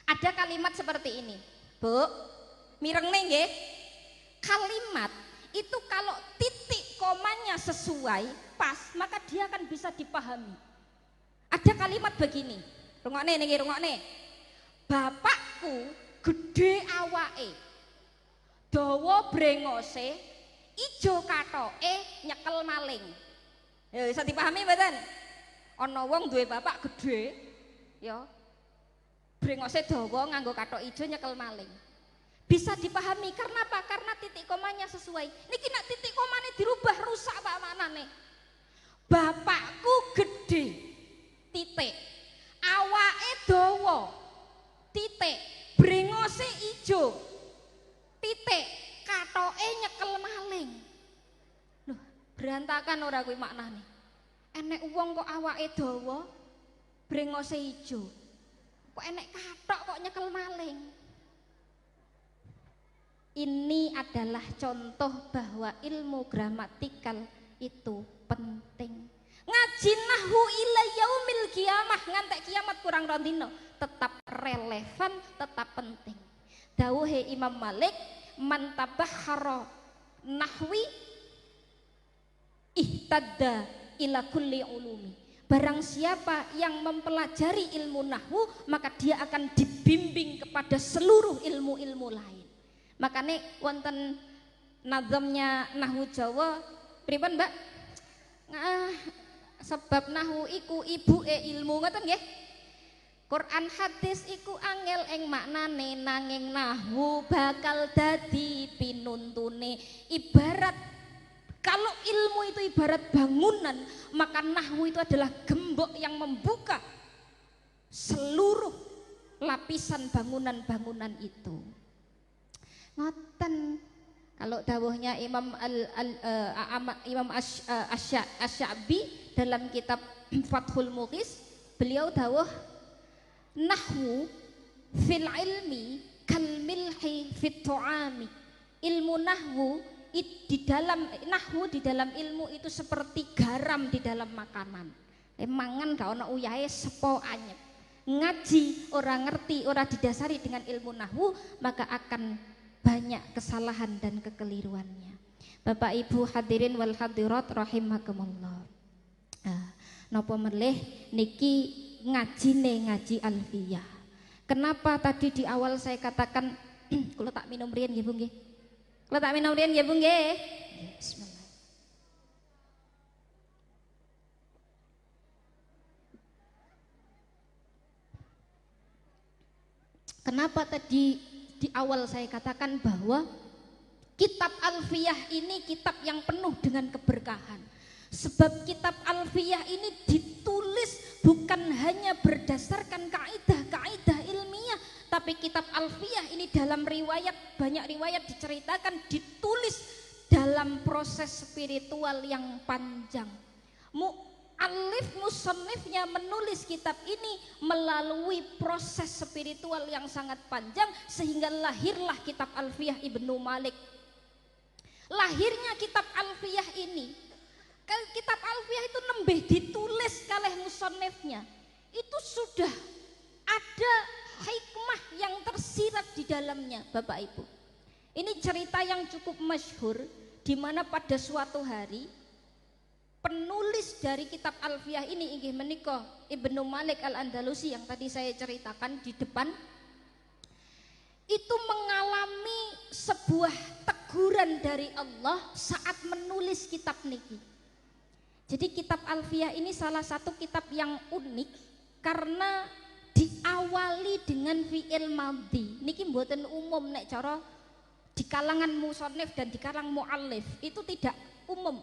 Ada kalimat seperti ini. Bu, mireng nih nggih. Kalimat itu kalau titik komanya sesuai, pas, maka dia akan bisa dipahami. Ada kalimat begini. Rungokne niki, rungokne. Bapakku gede awake. Dawa brengose, ijo katoke, nyekel maling. Ya bisa dipahami mboten? Ana wong duwe bapak gede, ya. Brengose dawa nganggo katok ijo nyekel maling. Bisa dipahami karena apa? Karena titik komanya sesuai. Niki nek titik komane dirubah rusak Pak maknane. Bapakku gede, titik. Awake dawa, titik. Brengose ijo, titik, katoke nyekel maling. Loh, berantakan ora kuwi maknane. Enek wong kok awake dawa, brengose ijo. Kok enek katok kok nyekel maling. Ini adalah contoh bahwa ilmu gramatikal itu penting. Ngaji nahwu ila yaumil kiamah ngantek kiamat kurang rondino tetap relevan, tetap penting. Dawuhe Imam Malik, man tabahhara nahwi ihtadda ila kulli ulumi. Barang siapa yang mempelajari ilmu nahwu, maka dia akan dibimbing kepada seluruh ilmu-ilmu lain. Makanya wonten nazamnya nahwu Jawa pripun Mbak? Sebab nahwu iku ibuke ilmu ngoten nggih. Quran hadis iku angel ing maknane nanging nahwu bakal dadi pinuntune. Ibarat Kalau ilmu itu ibarat bangunan, maka nahwu itu adalah gembok yang membuka seluruh lapisan bangunan-bangunan itu. Ngoten. Kalau dawuhnya Imam Asy-Sya'bi dalam kitab Fathul Mughis, beliau dawuh nahwu fil ilmi kal milhi fit tu'ami. Ilmu nahwu di dalam ilmu itu seperti garam di dalam makanan. Mangan gak ono uyahe sepo anyep. Ngaji orang ngerti, orang didasari dengan ilmu nahwu, maka akan banyak kesalahan dan kekeliruannya. Bapak Ibu hadirin wal hadirat rahimakumullah. Napa melih niki ngaji alfiyah. Kenapa tadi di awal saya katakan kula tak minum riyen nggih Bu nggih. Kula tak minum riyen nggih Bu nggih. Bismillah. Kenapa tadi di awal saya katakan bahwa kitab Alfiyah ini kitab yang penuh dengan keberkahan. Sebab kitab Alfiyah ini ditulis bukan hanya berdasarkan kaidah-kaidah ilmiah, tapi kitab Alfiyah ini dalam banyak riwayat diceritakan ditulis dalam proses spiritual yang panjang. Musannifnya menulis kitab ini melalui proses spiritual yang sangat panjang, sehingga lahirlah kitab Alfiyah Ibnu Malik. Lahirnya kitab Alfiyah ini, kitab Alfiyah itu nembih ditulis kalih musannifnya, itu sudah ada hikmah yang tersirat di dalamnya. Bapak Ibu, ini cerita yang cukup masyhur, di mana pada suatu hari penulis dari kitab Alfiyah ini inggih menika Ibnu Malik Al-Andalusi yang tadi saya ceritakan di depan, itu mengalami sebuah teguran dari Allah saat menulis kitab niki. Jadi kitab Alfiyah ini salah satu kitab yang unik karena diawali dengan fi'il madhi. Niki mboten umum nek cara di kalangan musannif dan di kalangan muallif itu tidak umum.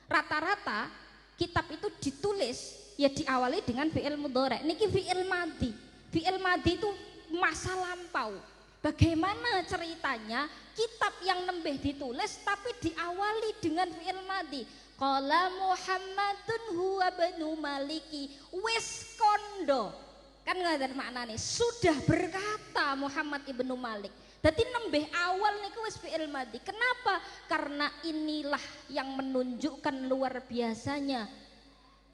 Rata-rata kitab itu ditulis ya diawali dengan fi'il mudhari'. Niki fi'il madhi. Fi'il madhi itu masa lampau. Bagaimana ceritanya kitab yang nembih ditulis tapi diawali dengan fi'il madhi. Qala Muhammadun huwa banu Maliki wis kondo. Kan ngoten maknane, sudah berkata Muhammad ibnu Malik. Jadi nembih awal niku wis fi'il madhi. Kenapa? Karena inilah yang menunjukkan luar biasanya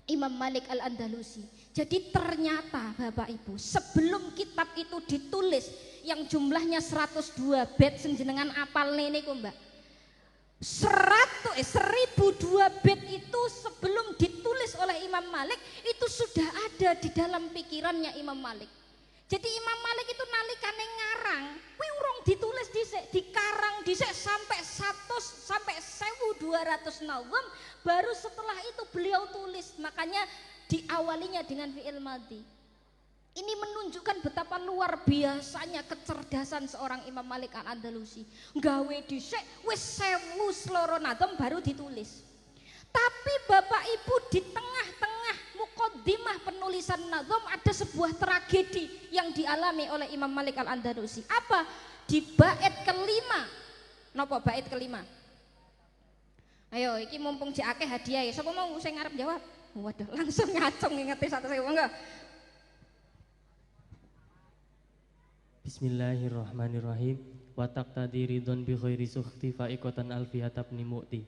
Imam Malik Al-Andalusi. Jadi ternyata Bapak Ibu, sebelum kitab itu ditulis yang jumlahnya 102 bait sing jenengan apal niku Mbak. 1002 bait itu sebelum ditulis oleh Imam Malik itu sudah ada di dalam pikirannya Imam Malik. Jadi Imam Malik itu nalikane ngarang, kuwi urung ditulis dhisik, dikarang dhisik sampai 1200 nazm, baru setelah itu beliau tulis. Makanya diawalinya dengan fi'il madhi. Ini menunjukkan betapa luar biasanya kecerdasan seorang Imam Malik Al-Andalusi. Gawe dhisik wis 1200 nazm baru ditulis. Tapi Bapak Ibu, di tengah-tengah muqaddimah penulisan nazm ada sebuah tragedi yang dialami oleh Imam Malik Al-Andalusi. Apa? Di bait kelima. Napa bait kelima? Ayo iki mumpung jek akeh hadiah ya. Sapa mau sing ngarep jawab? Waduh, langsung ngacung ngingeti 1.000 monggo. Bismillahirrahmanirrahim. Wa taqtadi ridon bi ghairi sukhti fa'iqatan alfiyat ibn mu'ti.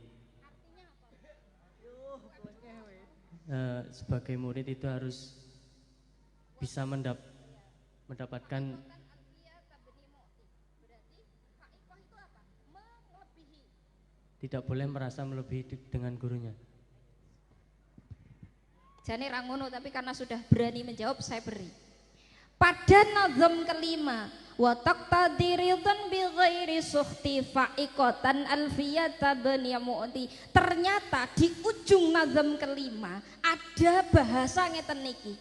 Sebagai murid itu harus bisa mendapatkan tidak boleh merasa melebihi dengan gurunya. Jane ra ngono, tapi karena sudah berani menjawab saya beri. Pada nazm kelima, wa taqtadi ridhan bi ghairi sukhti fa'iqatan alfiyata bani mu'ti. Ternyata di ujung nazm kelima ada bahasa ngeten niki.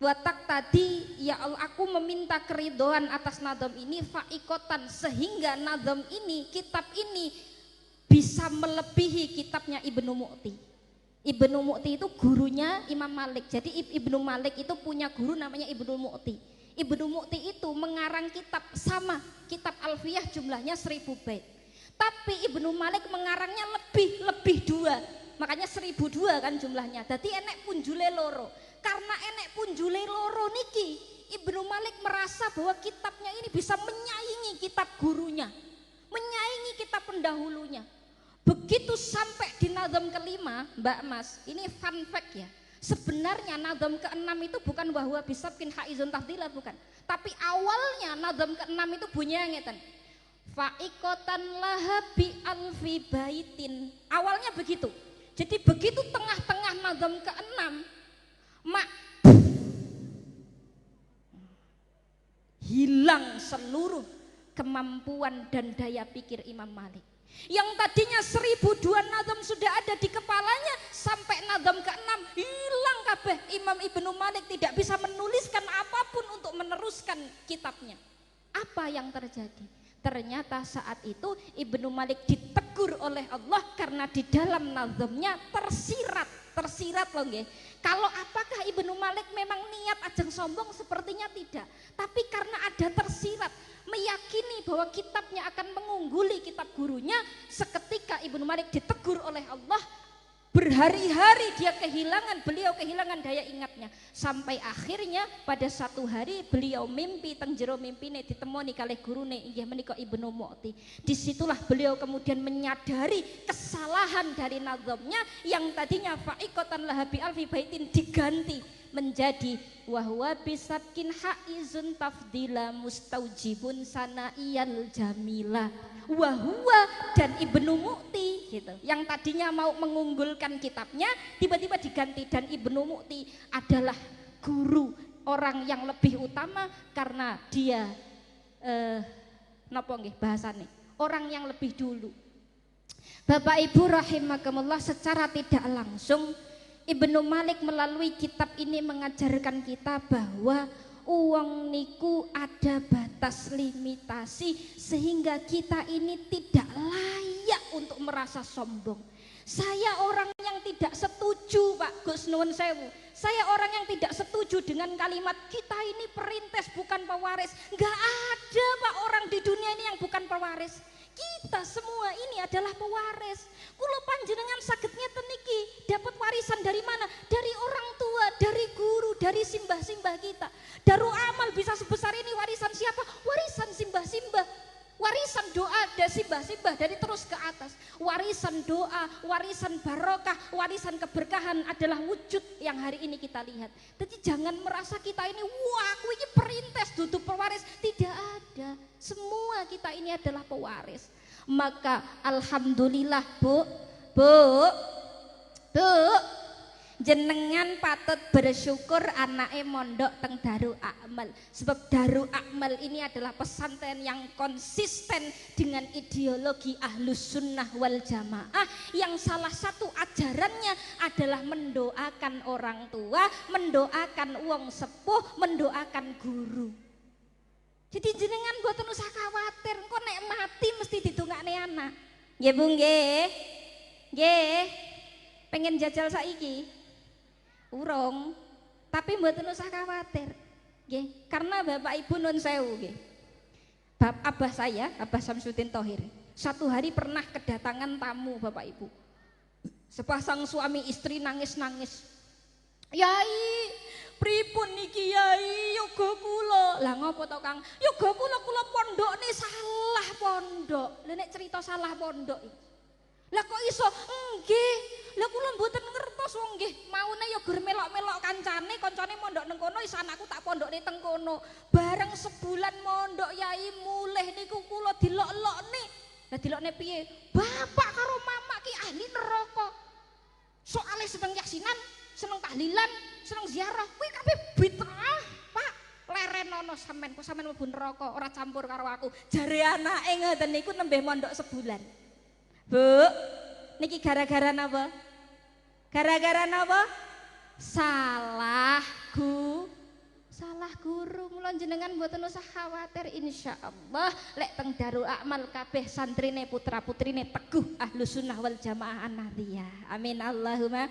Wa taqtadi, ya Allah, aku meminta keridhaan atas nazm ini fa'iqatan, sehingga nazm ini, kitab ini bisa melebihi kitabnya Ibnu Mu'ti. Ibnu Mu'ti itu gurunya Imam Malik. Jadi Ibnu Malik itu punya guru namanya Ibnu Mu'ti. Ibnu Mu'ti itu mengarang kitab sama kitab Alfiyah, jumlahnya 1000 bait. Tapi Ibnu Malik mengarangnya lebih dua. Makanya 1002 kan jumlahnya. Jadi enek punjule loro. Karena enek punjule loro niki, Ibnu Malik merasa bahwa kitabnya ini bisa menyaingi kitab gurunya, menyaingi kitab pendahulunya. Begitu sampai di nazam kelima, Mbak Mas, ini fun fact ya. Sebenarnya nazam ke-6 itu bukan bahwa bisabkin haizun tafdilah, bukan. Tapi awalnya nazam ke-6 itu bunyinya ngeten. Fa'iqatan lahabi alfi baitin. Awalnya begitu. Jadi begitu tengah-tengah nazam ke-6, hilang seluruh kemampuan dan daya pikir Imam Malik. Yang tadinya 1002 nazam sudah ada di kepalanya, sampai nazam ke-6 hilang kabeh. Imam Ibnu Malik tidak bisa menuliskan apapun untuk meneruskan kitabnya. Apa yang terjadi? Ternyata saat itu Ibnu Malik ditegur oleh Allah karena di dalam nazamnya tersirat loh nggih. Kalau apakah Ibnu Malik memang niat ajeng sombong? Sepertinya tidak. Tapi karena ada tersirat, meyakini bahwa kitabnya akan mengungguli kitab gurunya, seketika Ibnu Malik ditegur oleh Allah, berhari-hari beliau kehilangan daya ingatnya, sampai akhirnya pada satu hari beliau mimpi, teng jero mimpine ditemoni kalih gurune inggih menika Ibnu Mu'ti. Disitulah beliau kemudian menyadari kesalahan dari nazamnya yang tadinya fa'iqatan lahabi alfi baitin diganti menjadi wahwa bisabkin haizun tafdila mustaujibun sana'iyal jamila. Wahwa dan Ibnu Mu'ti gitu. Yang tadinya mau mengunggulkan kitabnya tiba-tiba diganti, dan Ibnu Mu'ti adalah guru orang yang lebih utama karena dia napa nggih bahasane? Orang yang lebih dulu. Bapak Ibu rahimakumullah, secara tidak langsung Ibnu Malik melalui kitab ini mengajarkan kita bahwa uang niku ada batas limitasi, sehingga kita ini tidak layak untuk merasa sombong. Saya orang yang tidak setuju, Pak Gus Nuwun Sewu. Saya orang yang tidak setuju dengan kalimat kita ini perintis bukan pewaris. Enggak ada Pak orang di dunia ini yang bukan pewaris. Kita semua ini adalah pewaris. Kulo panjenengan saged ngeten niki, dapat warisan dari mana? Dari orang tua, dari guru, dari simbah-simbah kita. Darul Amal bisa sebesar ini, warisan siapa? Warisan simbah-simbah. Warisan doa dari simbah-simbah dari terus ke atas. Warisan doa, warisan barokah, warisan keberkahan adalah wujud yang hari ini kita lihat. Jadi jangan merasa kita ini wah aku ini perintis duduk pewaris. Tidak ada. Semua kita ini adalah pewaris. Maka alhamdulillah Bu, jenengan patut bersyukur anake mondok teng Darul Amal. Sebab Darul Amal ini adalah pesantren yang konsisten dengan ideologi Ahlus Sunnah wal Jamaah, yang salah satu ajarannya adalah mendoakan orang tua, mendoakan wong sepuh, mendoakan guru. Jadi jenengan mboten usah khawatir, engko nek mati mesti didongakne anak. Nggih Bu nggih. Nggih. Pengen jajal saiki? Urung, tapi mboten usah khawatir, nggih. Karena Bapak Ibu nun sewu nggih. Abah saya, Abah Samsudin Thohir, satu hari pernah kedatangan tamu Bapak Ibu. Sepasang suami istri nangis-nangis. Yai, pripun niki Yai, yoga kula. Lah ngopo to Kang? Yoga kula pondok nih salah pondok. Lha nek cerita salah pondok iki. Lah kok iso? Nggih. Lah kula mboten ngertos wong nggih. Maune ya gur melok-melok kancane mondok nang kono, is anakku tak pondokne teng kono. Bareng sebulan mondok Yai mulih niku kula dilok-lokne. Lah dilokne piye? Bapak karo mama ki ahli neraka. Soale seneng yasinan, seneng tahlilan, seneng ziarah, kuwi kabeh bid'ah, Pak. Lerenono sampean, kok sampean mlebu neraka ora campur karo aku. Jare anake ngoten niku nembe mondok sebulan. Bu, niki gara-gara napa? Gara-gara napa? Salah salah guru, mula jenengan mboten usah khawatir, insyaallah lek teng Darul Amal kabeh santrine putra-putrine teguh Ahlus Sunnah wal Jamaah An-Nahdliyah. Amin Allahumma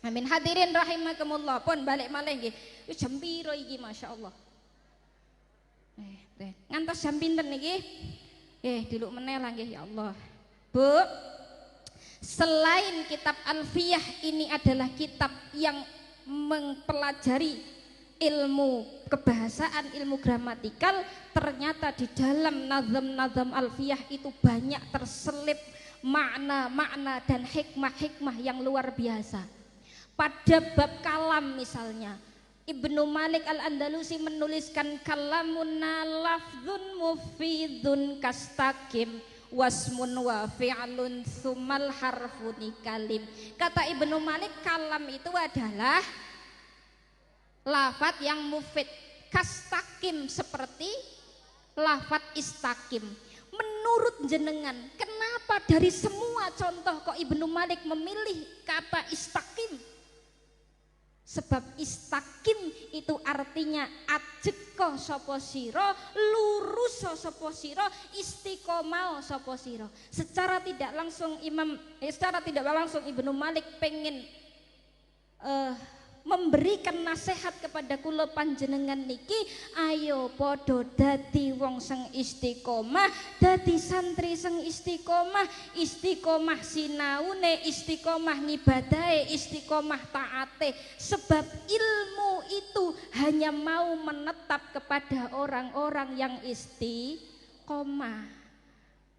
amin. Hadirin rahimakumullah, pun balik malih nggih. Wis jam piro iki masyaallah. Ngantos jam pinten niki? Diluk meneh lah nggih ya Allah. Bu, selain kitab Alfiyah ini adalah kitab yang mempelajari ilmu kebahasaan, ilmu gramatikal, ternyata di dalam nazam-nazam Alfiyah itu banyak terselip makna-makna dan hikmah-hikmah yang luar biasa. Pada bab kalam misalnya, Ibnu Malik Al-Andalusi menuliskan kalamuna lafzun mufidun kastakim wasmun wa fi'lun sumal harfuni kalim. Kata Ibnu Malik, kalam itu adalah lafat yang mufid, kastakim seperti lafat istakim. Menurut jenengan, kenapa dari semua contoh kok Ibnu Malik memilih kata istakim? Sebab istakim itu artinya ajeko sapa sira, lurus sapa sira, istiqomah sapa sira. Secara tidak langsung Ibnu Malik pengen memberikan nasihat kepada kula panjenengan niki, ayo podo dadi wong sing istiqomah, dadi santri sing istiqomah, istiqomah sinaune, istiqomah ngibadahe, istiqomah taate. Sebab ilmu itu hanya mau menetap kepada orang-orang yang istiqomah.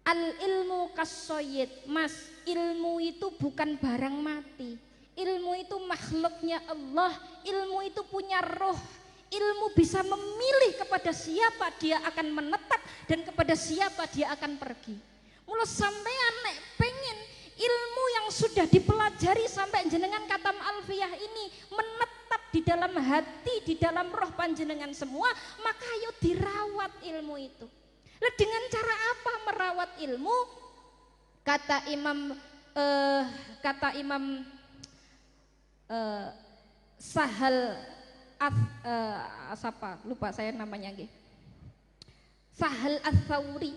Al ilmu kasoyid, mas, ilmu itu bukan barang mati. Ilmu itu makhluknya Allah, ilmu itu punya roh, ilmu bisa memilih kepada siapa dia akan menetap dan kepada siapa dia akan pergi. Mula sampean nek pengen ilmu yang sudah dipelajari sampai jenengan katam Alfiyah ini menetap di dalam hati, di dalam roh panjenengan semua, maka ayo dirawat ilmu itu. Lah dengan cara apa merawat ilmu? Kata Imam Sahal lupa saya namanya nggih. Sahal Ats-Tsauri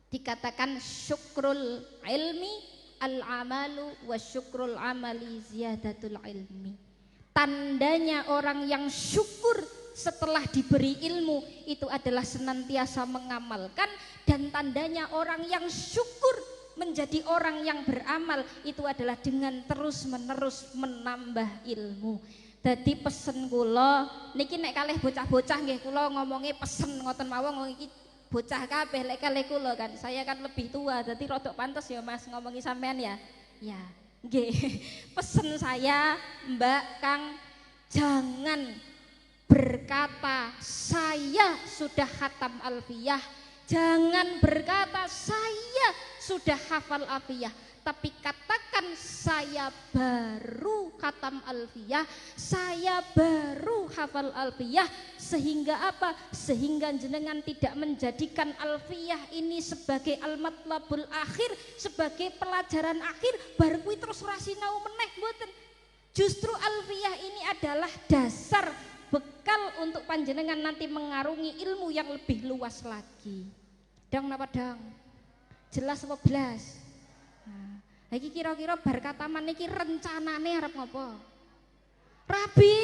dikatakan syukrul ilmi al-amalu wa syukrul amali ziyadatul ilmi. Tandanya orang yang syukur setelah diberi ilmu itu adalah senantiasa mengamalkan, dan tandanya orang yang syukur menjadi orang yang beramal itu adalah dengan terus-menerus menambah ilmu. Jadi pesen kula niki nek kalih bocah-bocah nggih kula ngomongnya pesen ngoten mawon, iki bocah kabeh lek kalih kula kan. Saya kan lebih tua jadi rodok pantes ya Mas ngomongi sampean ya. Ya, nggih. Pesen saya, Mbak, Kang, jangan berkata saya sudah khatam Alfiyah, jangan berkata saya sudah hafal Alfiyah, tapi katakan saya baru khatam Alfiyah, saya baru hafal Alfiyah. Sehingga apa? Sehingga jenengan tidak menjadikan Alfiyah ini sebagai al-matlabul akhir, sebagai pelajaran akhir baru kuwi terus rasinau meneh, mboten. Justru Alfiyah ini adalah dasar bekal untuk panjenengan nanti mengarungi ilmu yang lebih luas lagi. Dang napa dang? Jelas apa belas? Nah, iki kira-kira bar kataman iki rencanane arep ngopo? Rabi.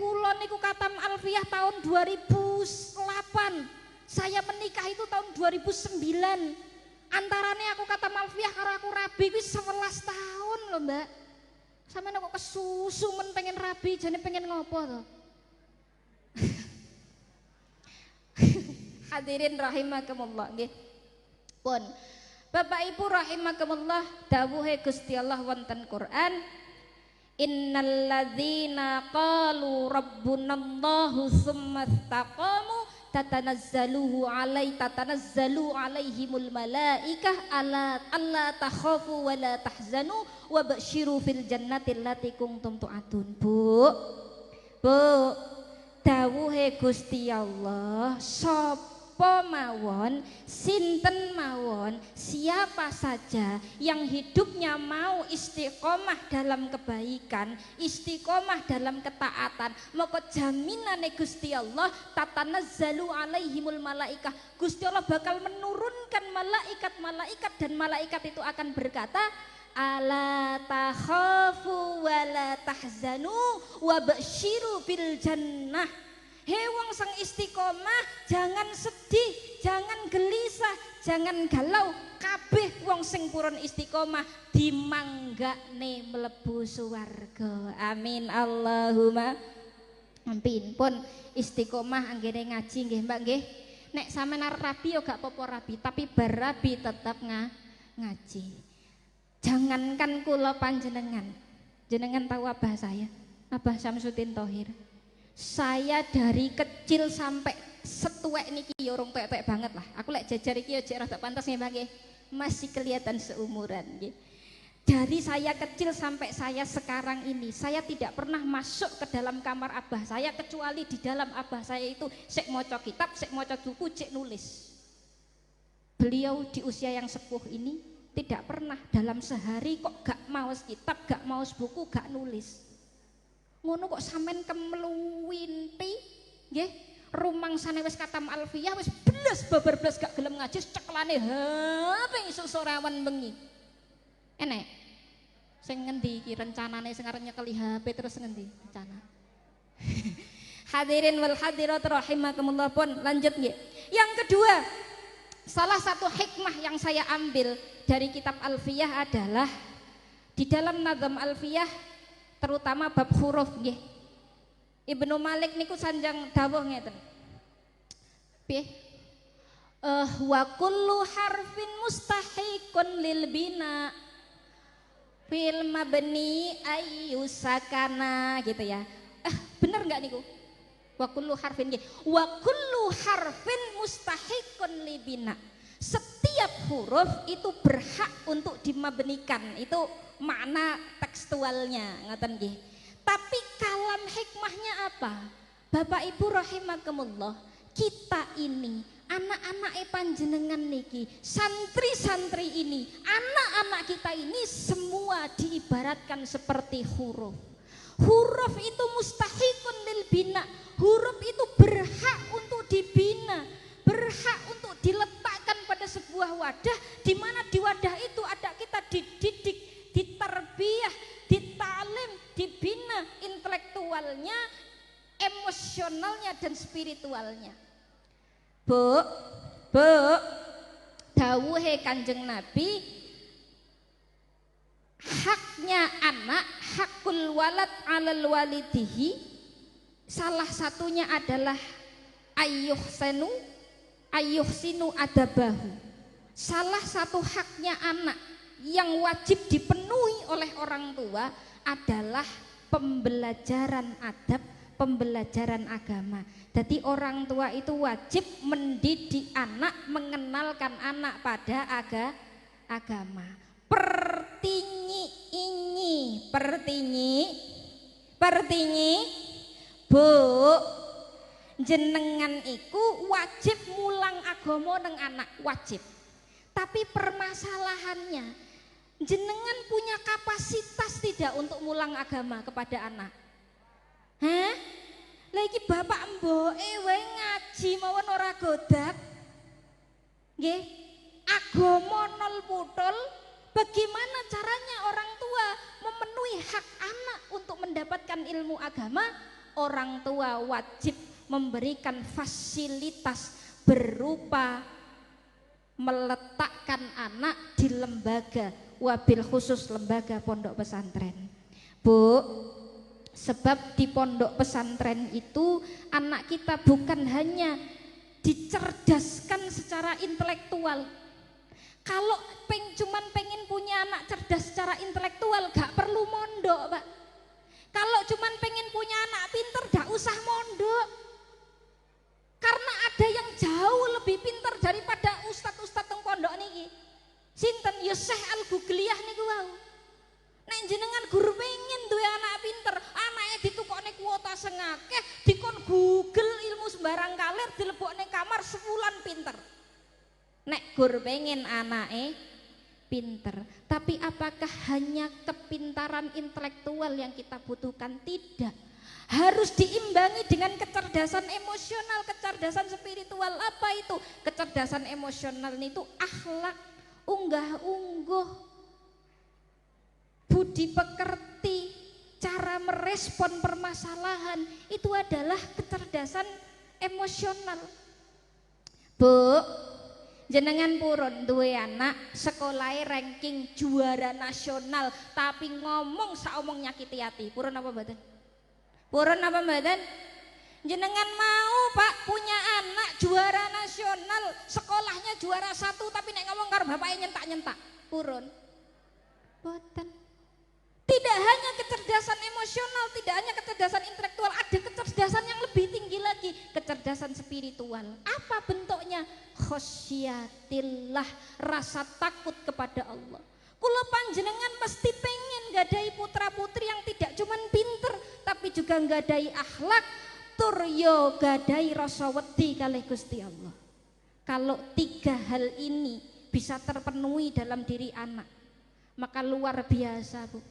Kula niku katam Alfiyah tahun 2008. Saya menikah itu tahun 2009. Antarane aku katam Alfiyah karo aku rabi kuwi 11 tahun loh, Mbak. Sampeyan kok kesusu men pengen rabi, jane pengen ngopo to? Hadirin rahimakumullah nggih. Pun Bapak Ibu rahimakumullah, dawuhe Gusti Allah wonten Quran, innal ladzina qalu rabbunallahu tsumma istaqamu tatanazzalu alaihimul malaikah alla takhafu wa la tahzanu wa basyiru fil jannati allati kuntum tu'adun. Bu, dawuhe Gusti Allah, sapa sopo mawon, sinten mawon, siapa saja yang hidupnya mau istiqomah dalam kebaikan, istiqomah dalam ketaatan, maka jaminane Gusti Allah tatanazzalu alaihimul malaikah, Gusti Allah bakal menurunkan malaikat-malaikat dan malaikat itu akan berkata, ala takhafu wa la tahzanu wa basyiru bil jannah. Hei wong sang istiqomah, jangan sedih, jangan gelisah, jangan galau. Kabeh wong sing purun istiqomah dimanggakne mlebu swarga. Amin Allahumma amin. Pun istiqomah anggere ngaji nggih Mbak nggih. Nek sampean arep rabi yo gak apa-apa rabi, tapi bar rabi tetap ngaji. Jangankan kula panjenengan, jenengan tahu abah saya, Abah Syamsuddin Thohir. Saya dari kecil sampai setuwek niki ya urung tuwek-tuwek banget lah. Aku lek jajar iki ya jek rada pantes nggih Mbak nggih. Masih kelihatan seumuran nggih. Dari saya kecil sampai saya sekarang ini, saya tidak pernah masuk ke dalam kamar abah saya kecuali di dalam abah saya itu sek maca kitab, sek maca buku, cek nulis. Beliau di usia yang sepuh ini tidak pernah dalam sehari kok gak maos kitab, gak maos buku, gak nulis. Ngono kok sampean kemluwinti nggih, rumangsane wis katam alfiyah wis blas babar blas gak gelem ngaji ceklane ping isuk sore awan bengi. Enek sing ngendi iki rencanane sing arep nyekeli HP terus ngendi rencana? Hadirin wal hadirat rahimakumullah, pun lanjut nggih. Yang kedua, salah satu hikmah yang saya ambil dari kitab Alfiyah adalah di dalam nazam Alfiyah terutama bab huruf nggih. Ibnu Malik niku sanjang dawuh ngeten. Piye? Wa kullu harfin mustahiqun lil bina fil mabni ayyusakana gitu ya. Bener enggak niku? Wa kullu harfin nggih. Wa kullu harfin mustahiqun lil bina. Setiap huruf itu berhak untuk dimabnikan. Itu makna tekstualnya ngoten nggih. Tapi kalam hikmahnya apa? Bapak Ibu rahimakumullah, kita ini anak-anak panjenengan niki, santri-santri ini, anak-anak kita ini semua diibaratkan seperti huruf. Huruf itu mustahiqun lil bina. Huruf itu berhak untuk dibina, berhak untuk diletakkan pada sebuah wadah, di mana di wadah itu ada kita dididik, ditarbiyah, ditalim, dibina intelektualnya, emosionalnya dan spiritualnya. Bu, dawuhe Kanjeng Nabi, haknya anak, hakul walad alal walidihi, salah satunya adalah ayyuhsinu adabahu. Salah satu haknya anak yang wajib dipenuhi oleh orang tua adalah pembelajaran adab, pembelajaran agama. Jadi orang tua itu wajib mendidik anak, mengenalkan anak pada agama. Pertinyi, Bu, jenengan iku wajib mulang agama neng anak, wajib. Tapi permasalahannya, jenengan punya kapasitas tidak untuk mulang agama kepada anak? Hah? Lagi bapak mboke wae ngaji mawon ora godap. Nggih, agama nol putul. Bagaimana caranya orang tua memenuhi hak anak untuk mendapatkan ilmu agama? Orang tua wajib memberikan fasilitas berupa meletakkan anak di lembaga, wabil khusus lembaga pondok pesantren. Bu, sebab di pondok pesantren itu anak kita bukan hanya dicerdaskan secara intelektual. Kalau cuman pengen punya anak cerdas secara intelektual gak perlu mondok, Pak. Kalau cuman pengen punya anak pinter gak usah mondok. Karena ada yang jauh lebih pinter daripada ustadz-ustadz teng pondok niki. Sinten ya Syekh Al-Bugliyah niku wau. Nek jenengan guru pengen duwe anak pinter, anaknya ditukokne kuota sengakeh, dikon Google ilmu sembarang kalir dilebokne kamar sebulan pinter. Nek gur pengen anake pinter, tapi apakah hanya kepintaran intelektual yang kita butuhkan? Tidak. Harus diimbangi dengan kecerdasan emosional, kecerdasan spiritual. Apa itu? Kecerdasan emosional itu akhlak, unggah-ungguh, budi pekerti, cara merespon permasalahan. Itu adalah kecerdasan emosional. Bu, jenengan purun duwe anak sekolahnya ranking juara nasional tapi ngomong saomong nyakiti hati. Purun apa mboten? Purun apa mboten? Jenengan mau Pak punya anak juara nasional, sekolahnya juara 1 tapi nek ngomong karo bapaknya nyentak-nyentak. Purun? Mboten. Tidak hanya kecerdasan emosional, tidak hanya kecerdasan intelektual, ada kecerdasan yang lebih tinggi lagi, kecerdasan spiritual. Apa bentuknya? Khosyatillah, rasa takut kepada Allah. Kula panjenengan pasti pengen gadai putra putri yang tidak cuman pinter tapi juga gadai akhlak, tur yo gadai rasa wedi kalih Gusti Allah. Kalau 3 hal ini bisa terpenuhi dalam diri anak, maka luar biasa, Bu.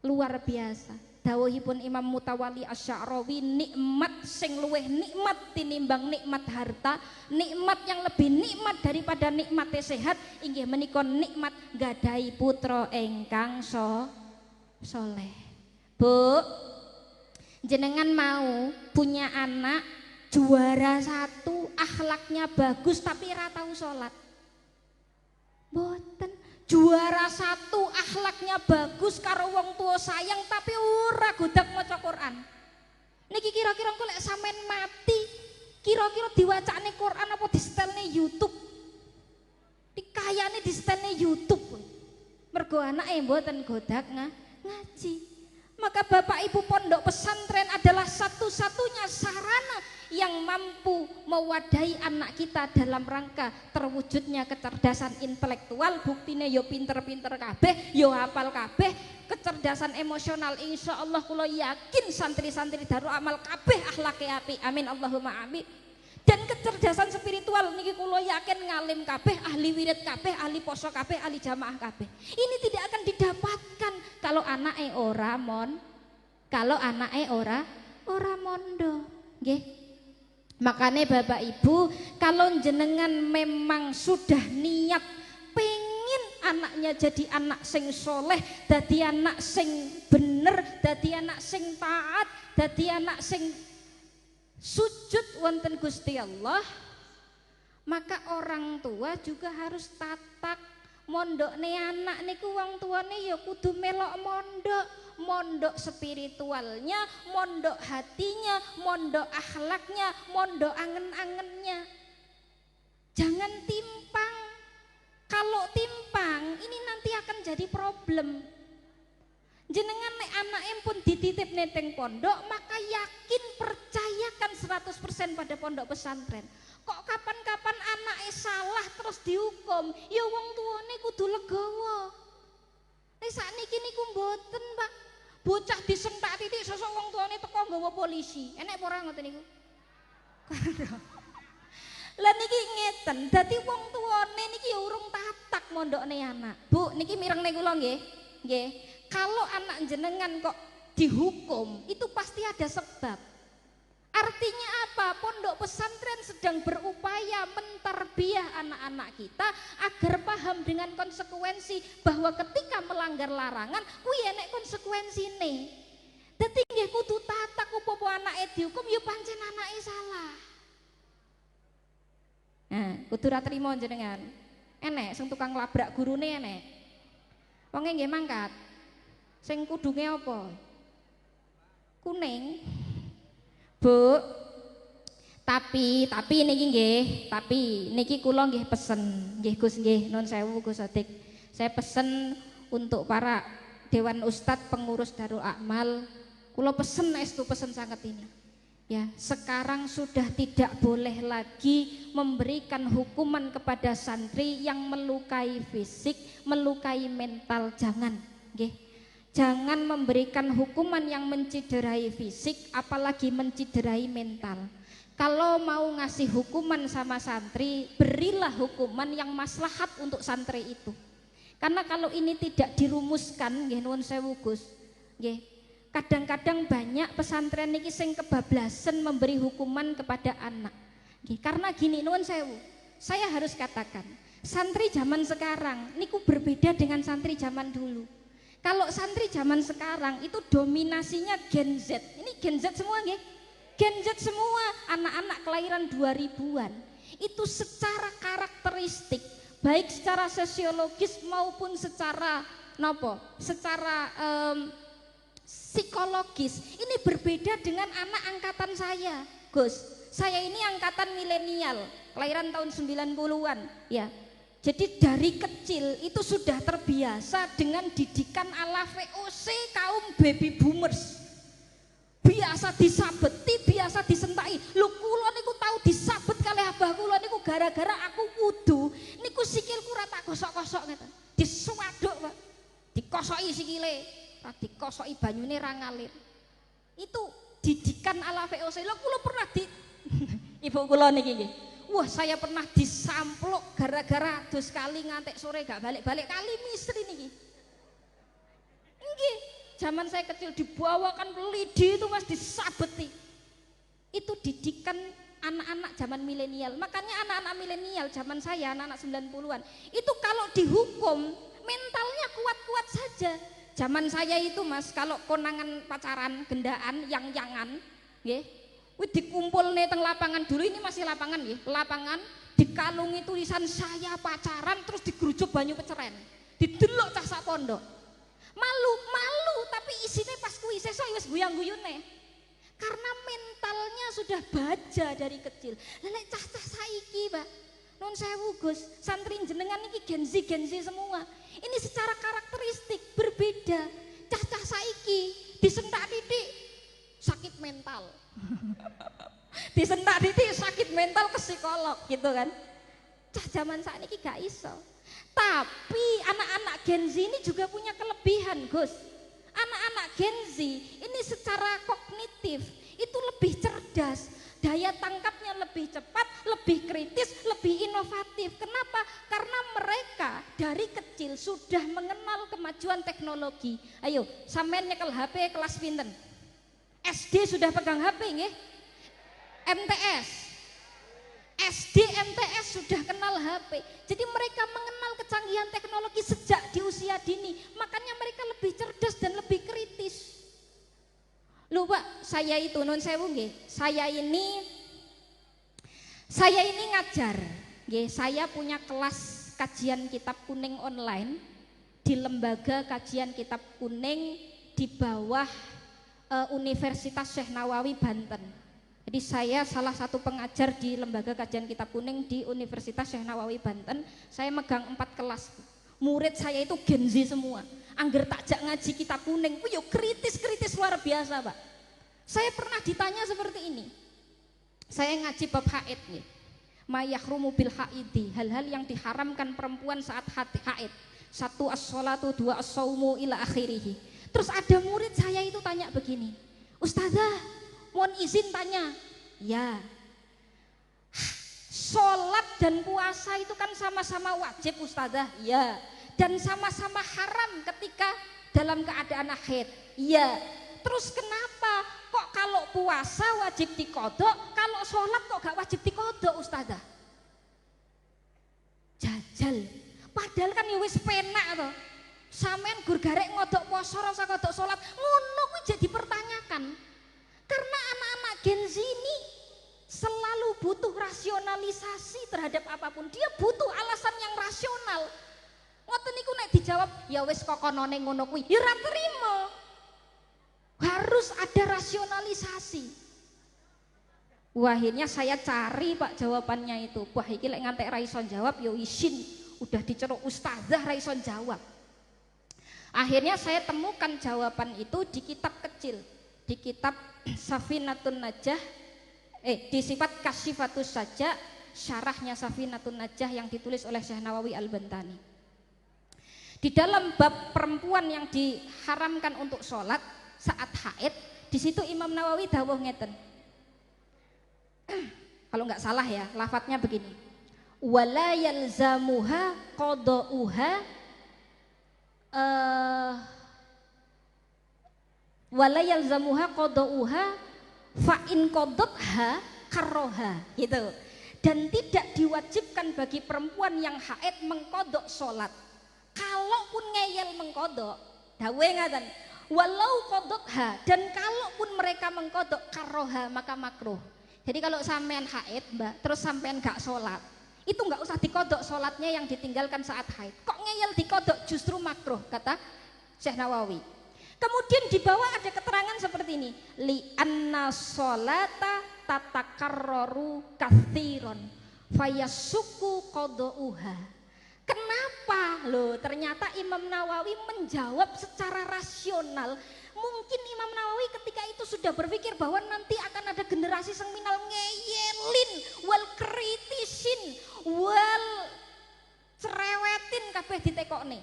Luar biasa. Dawuhipun Imam Mutawalli Asy-Sya'rawi, nikmat sing luweh nikmat tinimbang nikmat harta, nikmat yang lebih nikmat daripada nikmate sehat inggih menika nikmat gadahi putra ingkang soleh. Bu, jenengan mau punya anak juara 1, akhlaknya bagus tapi ora tau salat? Mboten. Juara 1, akhlaknya bagus karo wong tua sayang tapi ora godak maca Quran. Niki kira-kira engko lek sampean mati, kira-kira diwacane Quran apa distelne YouTube? Dikayane distelne YouTube. Mergo anake mboten godak ngaji. Maka Bapak Ibu pondok pesantren adalah satu-satunya sarana yang mampu mewadahi anak kita dalam rangka terwujudnya kecerdasan intelektual. Buktine yo pinter-pinter kabeh, yo hafal kabeh. Kecerdasan emosional insya Allah kula yakin santri-santri Darul Amal kabeh akhlake apik. Amin Allahumma amin. Dan kecerdasan spiritual niki kula yakin ngalim kabeh, ahli wirid kabeh, ahli poso kabeh, ahli jamaah kabeh. Ini tidak akan didapatkan kalau anake ora ora mondo. Nggih. Makanya Bapak Ibu, kalau jenengan memang sudah niat pengen anaknya jadi anak sing soleh, dadi anak sing bener, dadi anak sing taat, dadi anak sing sujud wonten Gusti Allah, maka orang tua juga harus tatak mondokne anak niku wong tuane ya kudu melok mondok spiritualnya, mondok hatinya, mondok akhlaknya, mondok angen-angennya. Jangan timpang. Kalau timpang ini nanti akan jadi problem. Jenengan nek anake pun dititip neteng pondok, maka yakin percayakan 100% pada pondok pesantren. Kok kapan-kapan anake salah terus dihukum, ya wong tuane kudu legowo. Sakniki niku mboten, Pak. Bocah disentak titik sosok wong tuane teko nggawa polisi. Enek apa ora ngoten niku? Lah niki ngeten, dadi wong tuane niki ya urung tatak mondokne anak. Bu, niki mirengne kula nggih. Nggih. Kalau anak jenengan kok dihukum, itu pasti ada sebab. Artinya apa? Pondok pesantren sedang berupaya mentarbiah anak-anak kita agar paham dengan konsekuensi bahwa ketika melanggar larangan kuwi enek konsekuensine. Dadi nggih kudu tatak upopo anake dihukum ya pancen anake salah. Nah, kudu ra trimo jenengan. Enek sing tukang labrak gurune enek. Wonge nggih mangkat. Sing kudunge apa? Kuning. Bu, tapi niki kula nggih pesen, nggih Gus nggih, nun sewu Gus Sodik. Saya pesen untuk para Dewan Ustadz pengurus Darul Amal, kula pesen estu pesen sangat ini. Ya, sekarang sudah tidak boleh lagi memberikan hukuman kepada santri yang melukai fisik, melukai mental, jangan, nggih. Jangan memberikan hukuman yang menciderai fisik, apalagi menciderai mental. Kalau mau ngasih hukuman sama santri, berilah hukuman yang maslahat untuk santri itu. Karena kalau ini tidak dirumuskan, nggih nuwun sewu Gus, nggih. Kadang-kadang banyak pesantren niki sing kebablasan memberi hukuman kepada anak. Nggih, karena gini nuwun sewu. Saya harus katakan, santri zaman sekarang niku berbeda dengan santri zaman dulu. Kalau santri zaman sekarang itu dominasinya Gen Z. Ini Gen Z semua nggih. Gen Z semua anak-anak kelahiran 2000-an. Itu secara karakteristik, baik secara sosiologis maupun secara nopo? Secara psikologis. Ini berbeda dengan anak angkatan saya, Gus. Saya ini angkatan milenial, kelahiran tahun 90-an, ya. Jadi dari kecil itu sudah terbiasa dengan didikan ala VOC kaum baby boomers. Biasa disabeti, biasa disentaki. Lho kula niku tahu disabet kalih abah kula niku gara-gara aku wudu. Niku sikilku ora tak gosok-gosok ngeten. Disuwaduk, Pak. Dikosoki sikile, ora dikosoki banyune ra ngalir. Itu didikan ala VOC. Lho kula pernah di ibu kula niki nggih. Wah, saya pernah disampluk gara-gara adus kali ngantek sore gak balik-balik kali misteri niki. Nggih. Zaman saya kecil dibawakan lidi itu Mas disabeti. Itu didikan anak-anak zaman milenial. Makanya anak-anak milenial zaman saya, anak-anak 90-an, itu kalau dihukum mentalnya kuat-kuat saja. Zaman saya itu Mas, kalau konangan pacaran, gendaan, yang-yangan, nggih. Wih dikumpul nih teng lapangan dulu, ini masih lapangan nggih. Lapangan dikalungi tulisan saya pacaran terus digerujuk banyu peceren. Didelok cah sak pondok. Malu tapi isinya pas kuwi sesuk wis guyang-guyune. Karena mentalnya sudah baja dari kecil. Lelek cah-cah saiki, Pak. Nun sewu Gus, santri jenengan iki Gen Z semua. Ini secara karakteristik berbeda. Cah-cah saiki disentak titik sakit mental. Disentak titik sakit mental ke psikolog gitu kan. Cah zaman sakniki gak iso. Tapi anak-anak Gen Z ini juga punya kelebihan, Gus. Anak-anak Gen Z ini secara kognitif itu lebih cerdas, daya tangkapnya lebih cepat, lebih kritis, lebih inovatif. Kenapa? Karena mereka dari kecil sudah mengenal kemajuan teknologi. Ayo, sampean nyekel HP kelas pinten? SD sudah pegang HP nggih? MTS. SD MTS sudah kenal HP. Jadi mereka mengenal kecanggihan teknologi sejak di usia dini. Makanya mereka lebih cerdas dan lebih kritis. Loh Pak, saya itu nun sewu nggih. Saya ini ngajar. Nggih, saya punya kelas kajian kitab kuning online di lembaga kajian kitab kuning di bawah Universitas Syekh Nawawi Banten. Jadi saya salah satu pengajar di lembaga kajian kitab kuning di Universitas Syekh Nawawi Banten. Saya megang 4 kelas. Murid saya itu Gen Z semua. Angger takjak ngaji kitab kuning, yo kritis luar biasa, Pak. Saya pernah ditanya seperti ini. Saya ngaji bab haid nih. Ma yahrumu bil haidi, hal-hal yang diharamkan perempuan saat haid. 1 as-sholatu, 2 as-saumu ila akhirih. Terus ada murid saya itu tanya begini, Ustazah, mohon izin tanya, ya, sholat dan puasa itu kan sama-sama wajib Ustazah, ya, dan sama-sama haram ketika dalam keadaan haid, ya. Terus kenapa kok kalau puasa wajib dikodok, kalau sholat kok gak wajib dikodok Ustazah? Jajal, padahal kan ya wis penak toh. Sampean gur garek ngodok poso rasa kodok sholat, ngono kuwi jadi dipertanyakan. Karena anak-anak Gen Z ini selalu butuh rasionalisasi terhadap apapun. Dia butuh alasan yang rasional. Ngoten niku nek dijawab, ya wis kokonone ngono kuwi, ya ora trimo. Harus ada rasionalisasi. Wah, akhirnya saya cari Pak jawabannya itu. Wah, iki lek ngantek ra iso jawab ya isin, udah diceruk ustazah ra iso jawab. Akhirnya saya temukan jawaban itu di kitab kecil, di kitab Safinatun Najah, di sifat Kasyifatus Saja, syarahnya Safinatun Najah yang ditulis oleh Syekh Nawawi Al-Bantani. Di dalam bab perempuan yang diharamkan untuk sholat saat haid, di situ Imam Nawawi dawuh ngeten. Kalau nggak salah ya, lafadznya begini. Wala yalzamuha qada'uha wala yalzamuha qada'uha fa in qadatha karroha gitu. Dan tidak diwajibkan bagi perempuan yang haid mengkodok sholat. Kalaupun ngeyel mengkodok, dawe ngaten, walau kodokha, dan kalaupun mereka mengkodok karroha maka makruh. Jadi kalau sampean haid mbak, terus sampean gak sholat, itu nggak usah dikodok sholatnya yang ditinggalkan saat haid. Kok ngeyel dikodok justru makruh, kata Syekh Nawawi. Kemudian di bawah ada keterangan seperti ini, li anna sholata tatakarroru kathiron fayasuku qada'uha. Kenapa? Loh, ternyata Imam Nawawi menjawab secara rasional. Mungkin Imam Nawawi ketika itu sudah berpikir bahwa nanti akan ada generasi seminal ngeyelin wal kritisin wal cerewetin kabeh ditekokne.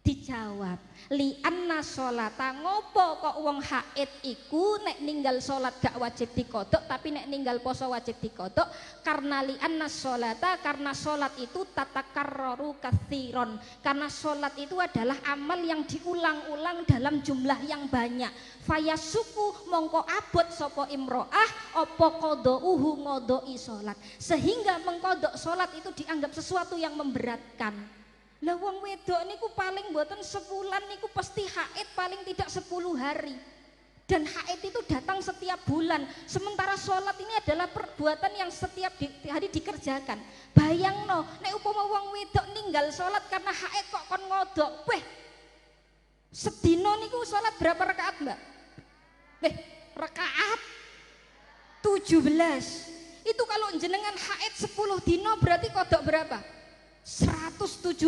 Dijawab, li anna sholata, ngopo kok wong haid iku nek ninggal sholat gak wajib dikodok, tapi nek ninggal poso wajib dikodok. Karena li anna sholata, karena sholat itu tatakarroru kathiron, karena sholat itu adalah amal yang diulang-ulang dalam jumlah yang banyak. Fayasuku mongko abot sopo imro'ah opo kodouhu ngodoi sholat, sehingga mengkodok sholat itu dianggap sesuatu yang memberatkan. Lah wong wedok niku paling mboten sebulan niku pasti haid paling tidak 10 hari. Dan haid itu datang setiap bulan. Sementara sholat ini adalah perbuatan yang setiap hari dikerjakan. Bayangno, nek upama wong wedok ninggal sholat karena haid kok kon ngodok. Weh, sedino niku sholat berapa rakaat mbak? Weh, rakaat 17. Itu kalau jenengan haid 10 dino berarti kodok berapa? 170.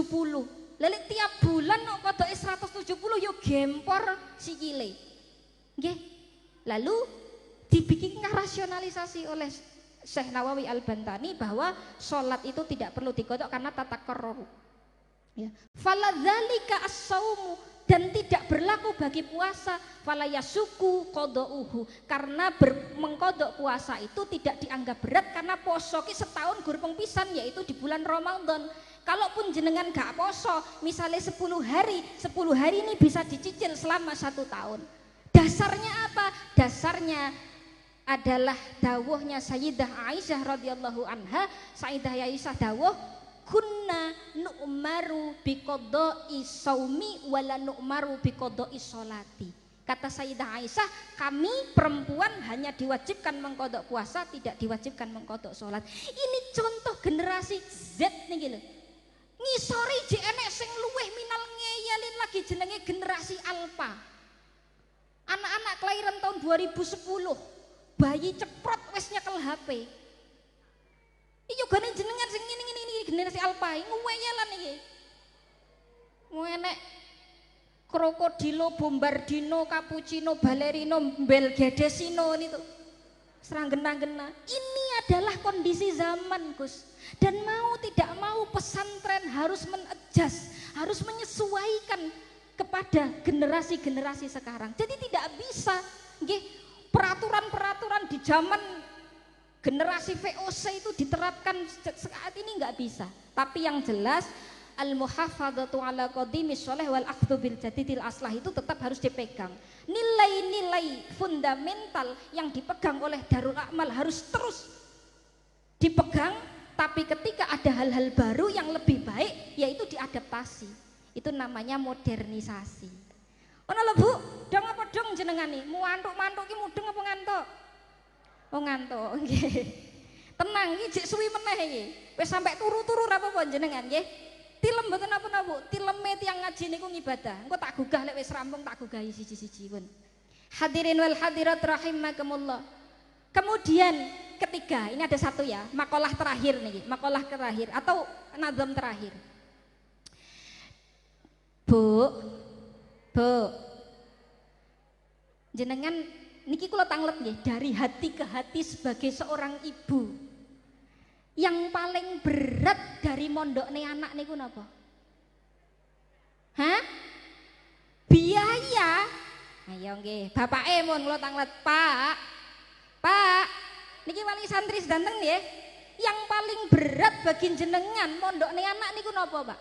Lalu tiap bulan no kodok 170 yo gempor sikile. Nggih. Lalu dibikinkan rasionalisasi oleh Syekh Nawawi Al-Bantani bahwa sholat itu tidak perlu dikodok karena tata koror. Ya. Faladzalika as-saumu, dan tidak berlaku bagi puasa falayasuku kodouhu, karena mengkodok puasa itu tidak dianggap berat karena poso ki setahun gurpeng pisan yaitu di bulan Ramadan. Kalaupun jenengan gak poso misalnya 10 hari ini bisa dicicil selama 1 tahun. Dasarnya apa? Dasarnya adalah dawuhnya Sayyidah Aisyah radhiyallahu anha. Sayyidah Aisyah dawuh, kunna nu'maru biqada'i saumi wala nu'maru biqada'i sholati. Kata Sayyidah Aisyah, kami perempuan hanya diwajibkan mengkodok puasa, tidak diwajibkan mengkodok sholat. Ini contoh generasi Z nih gitu. Ngisori je enek sing luweh minal ngeyelin lagi jenenge generasi alpha. Anak-anak kelahiran tahun 2010, bayi ceprot wes nyekel HP. Iya gane jenengan sing ini generasi alpha nguweyelan iki. Enek krokodilo, bombardino, cappuccino, ballerino, belgedesino itu serang gena-gena. Ini adalah kondisi zaman, Gus. Dan mau tidak mau pesantren harus menadjust, harus menyesuaikan kepada generasi-generasi sekarang. Jadi tidak bisa nggih peraturan-peraturan di zaman generasi VOC itu diterapkan saat ini nggak bisa. Tapi yang jelas al-muhafadzatu ala qadimis sholih wal akhdhu bil jadidil aslah itu tetap harus dipegang. Nilai-nilai fundamental yang dipegang oleh Darul Amal harus terus dipegang, tapi ketika ada hal-hal baru yang lebih baik yaitu diadaptasi. Itu namanya modernisasi. Ono lho Bu, dong apa dong jenengan nih? Mantuk-mantuk ki mudeng apa ngantuk? Oh ngantuk, nggih. Tenang iki jek suwi meneh iki. Wis sampai turu-turu ra apa jenengan nggih. Tilem mboten napa-napa Bu, tileme tiyang ngaji niku ngibadah. Engko tak gugah lek wis rampung tak gugahi siji-siji pun. Hadirin wal hadirat rahimakumullah. Kemudian ketiga, ini ada satu ya, makalah terakhir nih, makalah terakhir atau nazam terakhir. Bu, jenengan niki kula tanglet nggih, dari hati ke hati sebagai seorang ibu. Yang paling berat dari mondokne anak niku napa? Hah? Biaya. Ayo nggih, bapake mun kula tanglet, Pak. Pak, niki wali santri sedanten nggih. Yang paling berat bagi jenengan mondokne anak niku napa, Pak?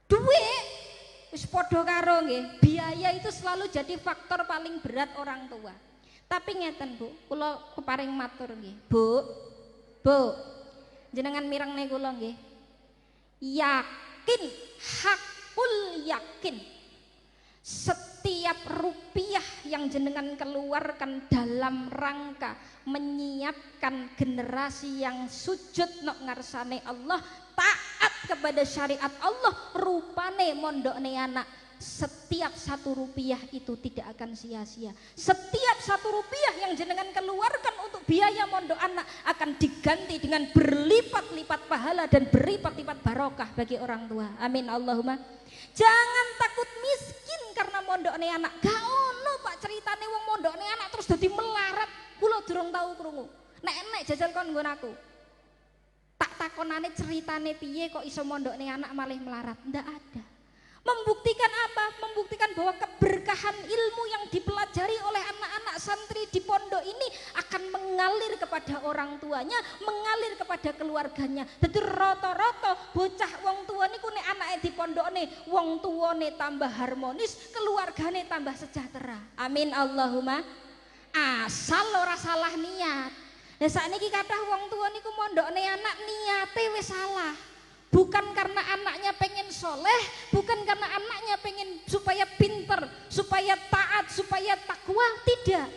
Duit. Wis padha karo nggih. Biaya itu selalu jadi faktor paling berat orang tua. Tapi ngeten Bu, kula keparing matur nggih. Bu. Jenengan mirengne kula nggih. Yakin, hakul yakin. Setiap rupiah yang jenengan keluarkan dalam rangka menyiapkan generasi yang sujud nok ngarsane Allah, taat kepada syariat Allah, rupane mondokne anak, setiap satu rupiah itu tidak akan sia-sia. Setiap satu rupiah yang jenengan keluarkan untuk biaya mondok anak akan diganti dengan berlipat-lipat pahala dan berlipat-lipat barokah bagi orang tua. Amin Allahumma. Jangan takut miskin karena mondokne anak. Gak ono Pak ceritane wong mondokne anak terus dadi melarat. Kula durung tahu krungu. Nek jajal kon nggon aku. Tak takonane ceritane piye kok iso mondokne anak malih melarat. Ndak ada. Membuktikan apa? Membuktikan bahwa keberkahan ilmu yang dipelajari oleh anak-anak santri di pondok ini akan mengalir kepada orang tuanya, mengalir kepada keluarganya. Dadi rata-rata bocah wong tua niku nek anake di pondokne, wong tuane tambah harmonis, keluargane tambah sejahtera. Amin Allahumma. Asal ora salah niat. Lah sakniki kathah wong tua niku mondokne anak niate wis salah. Bukan karena anaknya pengen soleh, bukan karena anaknya pengen supaya pinter, supaya taat, supaya takwa, tidak.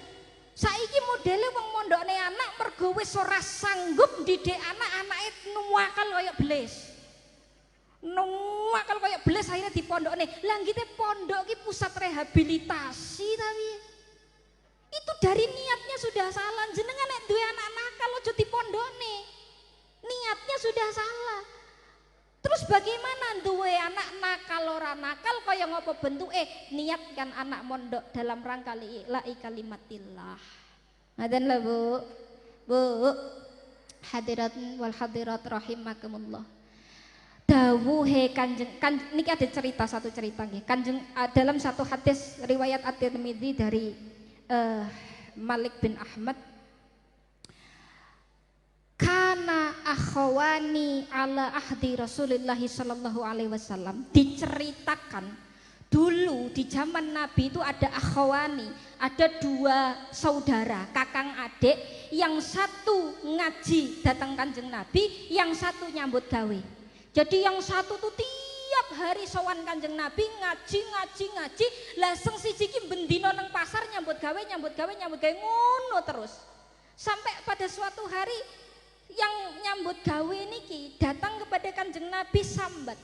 Saiki modele wong mondokne anak mergo wis ora sanggup didik anak-anake nuwakal kaya belis. Nuwakal kaya belis akhirnya di pondokne. Lah ngite pondok ki pusat rehabilitasi tapi itu dari niatnya sudah salah. Jenengan nek duwe anak nakal aja di pondokne. Niatnya sudah salah. Terus bagaimana duwe anak nakal ora nakal kaya ngopo bentuke? Niatkan anak mondok dalam rangka lillahi kalimatillah. Ngaten lho Bu. Bu. Hadirat wal hadirat rahimakumullah. Dawuhe Kanjeng niki ada cerita satu cerita nggih. Kanjeng dalam satu hadis riwayat At-Tirmidzi dari Malik bin Ahmad, kana akhwani ala ahdi Rasulullah sallallahu alaihi wasallam. Diceritakan dulu di zaman Nabi itu ada akhwani, ada dua saudara, kakang adik, yang satu ngaji datang Kanjeng Nabi, yang satu nyambut gawe. Jadi yang satu tuh tiap hari sowan Kanjeng Nabi ngaji. Laseng siji ki bendino nang pasar nyambut gawe ngono terus. Sampai pada suatu hari yang nyambut gawe niki datang kepada Kanjeng Nabi sambat.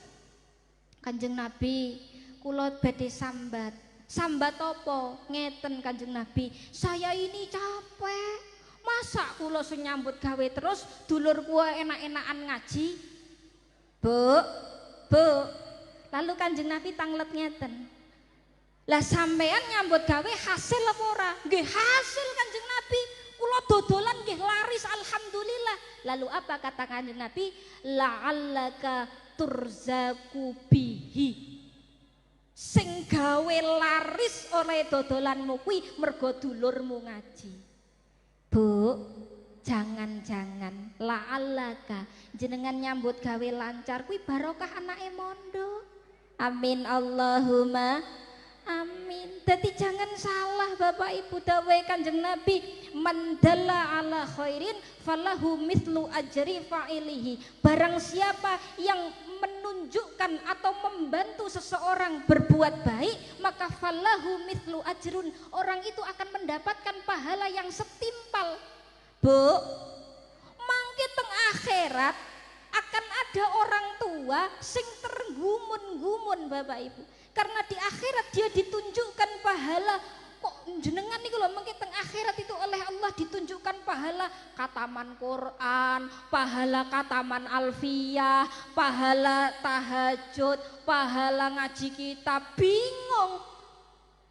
Kanjeng Nabi, kula badhe sambat. Sambat apa? Ngeten Kanjeng Nabi, saya ini capek. Masa kula sing nyambut gawe terus dulur kula enak-enakan ngaji? Bu. Lalu Kanjeng Nabi tanglet ngeten. Lah sampean nyambut gawe hasil apa ora? Nggih hasil Kanjeng Nabi. Kula dodolan nggih laris alhamdulillah. Lalu apa kata Kanjeng Nabi? La'allaka turzaku bihi. Sing gawe laris oleh dodolanmu kuwi mergo dulurmu ngaji. Bu, jangan-jangan la'allaka jenengan nyambut gawe lancar kuwi barokah anake mondo. Amin Allahumma amin. Jadi jangan salah Bapak Ibu dawuhe Kanjeng Nabi, mandalla ala khairin falahu mithlu ajri fa'ilihi. Barang siapa yang menunjukkan atau membantu seseorang berbuat baik, maka falahu mithlu ajrun, orang itu akan mendapatkan pahala yang setimpal. Bu, mangke teng akhirat akan ada orang tua sing tergumun-gumun Bapak Ibu. Karena di akhirat dia ditunjukkan pahala. Kok jenengan niku lho mangke teng akhirat itu oleh Allah ditunjukkan pahala kataman Quran, pahala kataman alfiyah, pahala tahajud, pahala ngaji kitab. Bingung.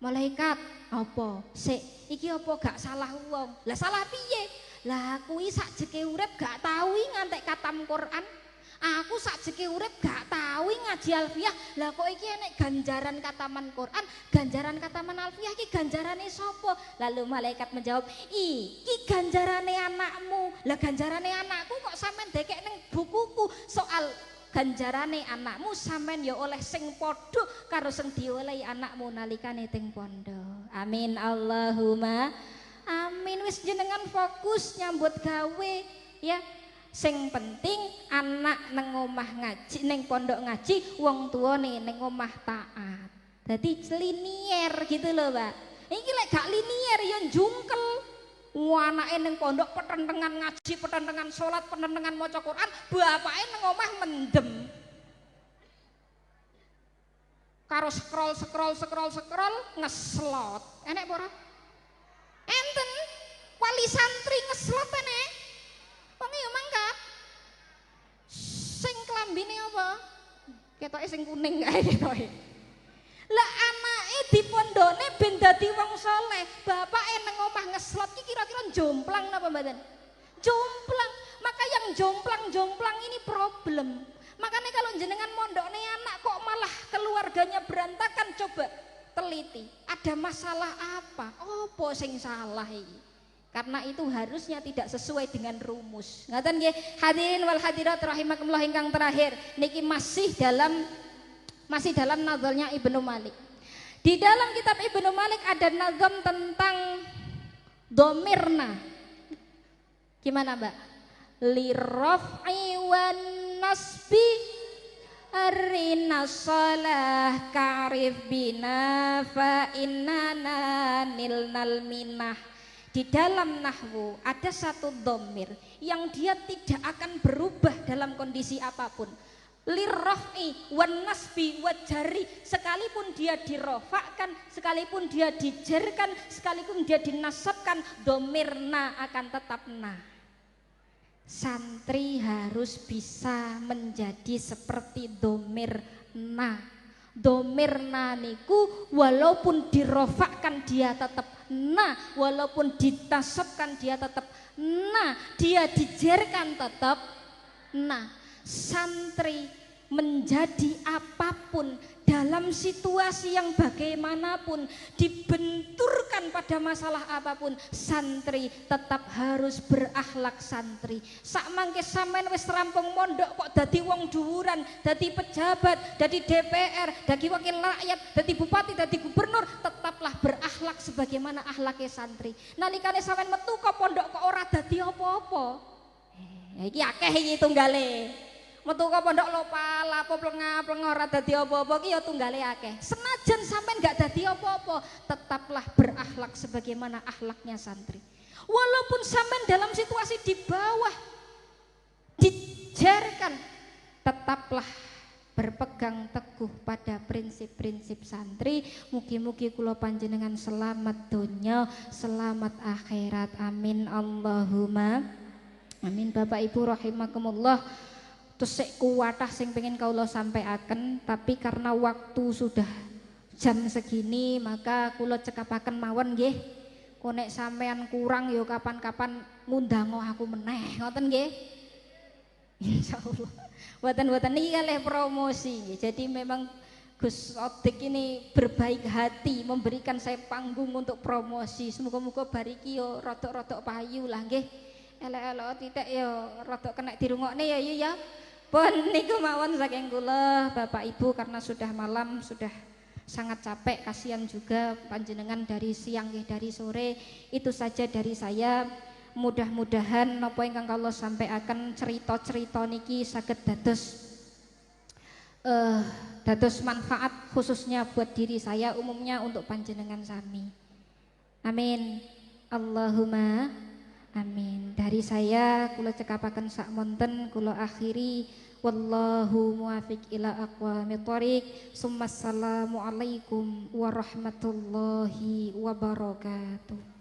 Malaikat apa? Sik, iki apa gak salah wong? Lah salah piye? Lah kuwi sakjeke urip gak tau ngantek katam Quran. Aku sakjeke urip gak tau rawi ngaji alfiyah. Lah kok iki enek ganjaran kataman Quran, ganjaran kataman alfiyah iki ganjarane sapa? Lalu malaikat menjawab, iki ganjarane anakmu. Lah ganjarane anakku kok sampean dekek ning bukuku. Soal ganjarane anakmu sampean ya oleh sing padha karo sing diolehi anakmu nalikane teng pondok. Amin Allahumma amin. Wis jenengan fokus nyambut gawe ya. Sing penting anak neng omah ngaji, neng pondok ngaji, wong tuane neng omah taat. Jadi linier gitu loh, Pak. Iki lek gak linier ya jungkel. Anake neng pondok petentengan ngaji, petentengan salat, petentengan maca Quran, bapake neng omah mendem. Karo scroll ngeslot. Enek apa ora? Enten wali santri ngeslot enek. Wong yo mangkat. Sing klambine apa? Ketoke sing kuning kae ketoke. Lah anake di pondone ben dadi wong saleh, bapake nang omah ngeslot iki kira-kira jomplang napa mboten? Jomplang. Maka yang jomplang ini problem. Makanya kalau jenengan mondokne anak kok malah keluarganya berantakan, coba teliti. Ada masalah apa? Apa sing salah iki? Karena itu harusnya tidak sesuai dengan rumus. Ngaten nggih, hadirin wal hadirat rahimakumullah ingkang terakhir, niki masih dalam nazalnya Ibnu Malik. Di dalam kitab Ibnu Malik ada nazam tentang domirna. Gimana, Mbak? Liraf'i wan nasbi arina salah karif bina fa innana nilnal minah. Di dalam nahwu ada satu dhamir yang dia tidak akan berubah dalam kondisi apapun. Lirraf'i wan nasbi wa jari, sekalipun dia dirofakkan, sekalipun dia dijerkan, sekalipun dia dinasabkan, dhamir na akan tetap na. Santri harus bisa menjadi seperti dhamir na. Dhamir na niku walaupun dirofakkan dia tetap na, walaupun ditasabkan dia tetap na, dia dijerkan tetap na. Santri menjadi apapun dalam situasi yang bagaimanapun, dibenturkan pada masalah apapun, santri tetap harus berakhlak santri. Sak mangke sampean wis rampung mondok kok dadi wong dhuwuran, dadi pejabat, dadi DPR, dadi wakil rakyat, dadi bupati, dadi gubernur, tetaplah berakhlak sebagaimana akhlake santri. Nalikane sampean metu kok pondok kok ora dadi apa-apa. Iki akeh iki tunggale. Metu ka pondok lopal apa plengah ora dadi apa-apa ki ya tunggale akeh. Senajan sampean gak dadi apa-apa, tetaplah berakhlak sebagaimana akhlaknya santri. Walaupun sampean dalam situasi di bawah dijarkan, tetaplah berpegang teguh pada prinsip-prinsip santri. Mugi-mugi kula panjenengan selamat donya, selamat akhirat. Amin Allahumma amin. Bapak Ibu rahimakumullah. Terus sik kuwatah sing pengen kaula sampaikan, tapi karena waktu sudah jam segini maka kula cekapaken mawon nggih. Kok nek sampean kurang ya kapan-kapan ngundang aku meneh, ngoten nggih. Insyaallah. Mboten niki kalih promosi. Jadi memang Gus Odik ini berbaik hati memberikan saya panggung untuk promosi. Semoga-moga bariki yo rodok-rodok payu lah nggih. Elek-elek titik yo rodok kena dirungokne ya ya. Pun niku mawon saking kula Bapak Ibu, karena sudah malam, sudah sangat capek, kasihan juga panjenengan dari siang dari sore. Itu saja dari saya. Mudah-mudahan napa ingkang kula sampaikan cerita-cerita niki saged dados manfaat khususnya buat diri saya, umumnya untuk panjenengan sami. Amin. Allahumma amin. Dari saya kula cekapaken sak monten kula akhiri, wallahu muwafiq ila aqwamit thoriq. Assalamualaikum warahmatullahi wabarakatuh.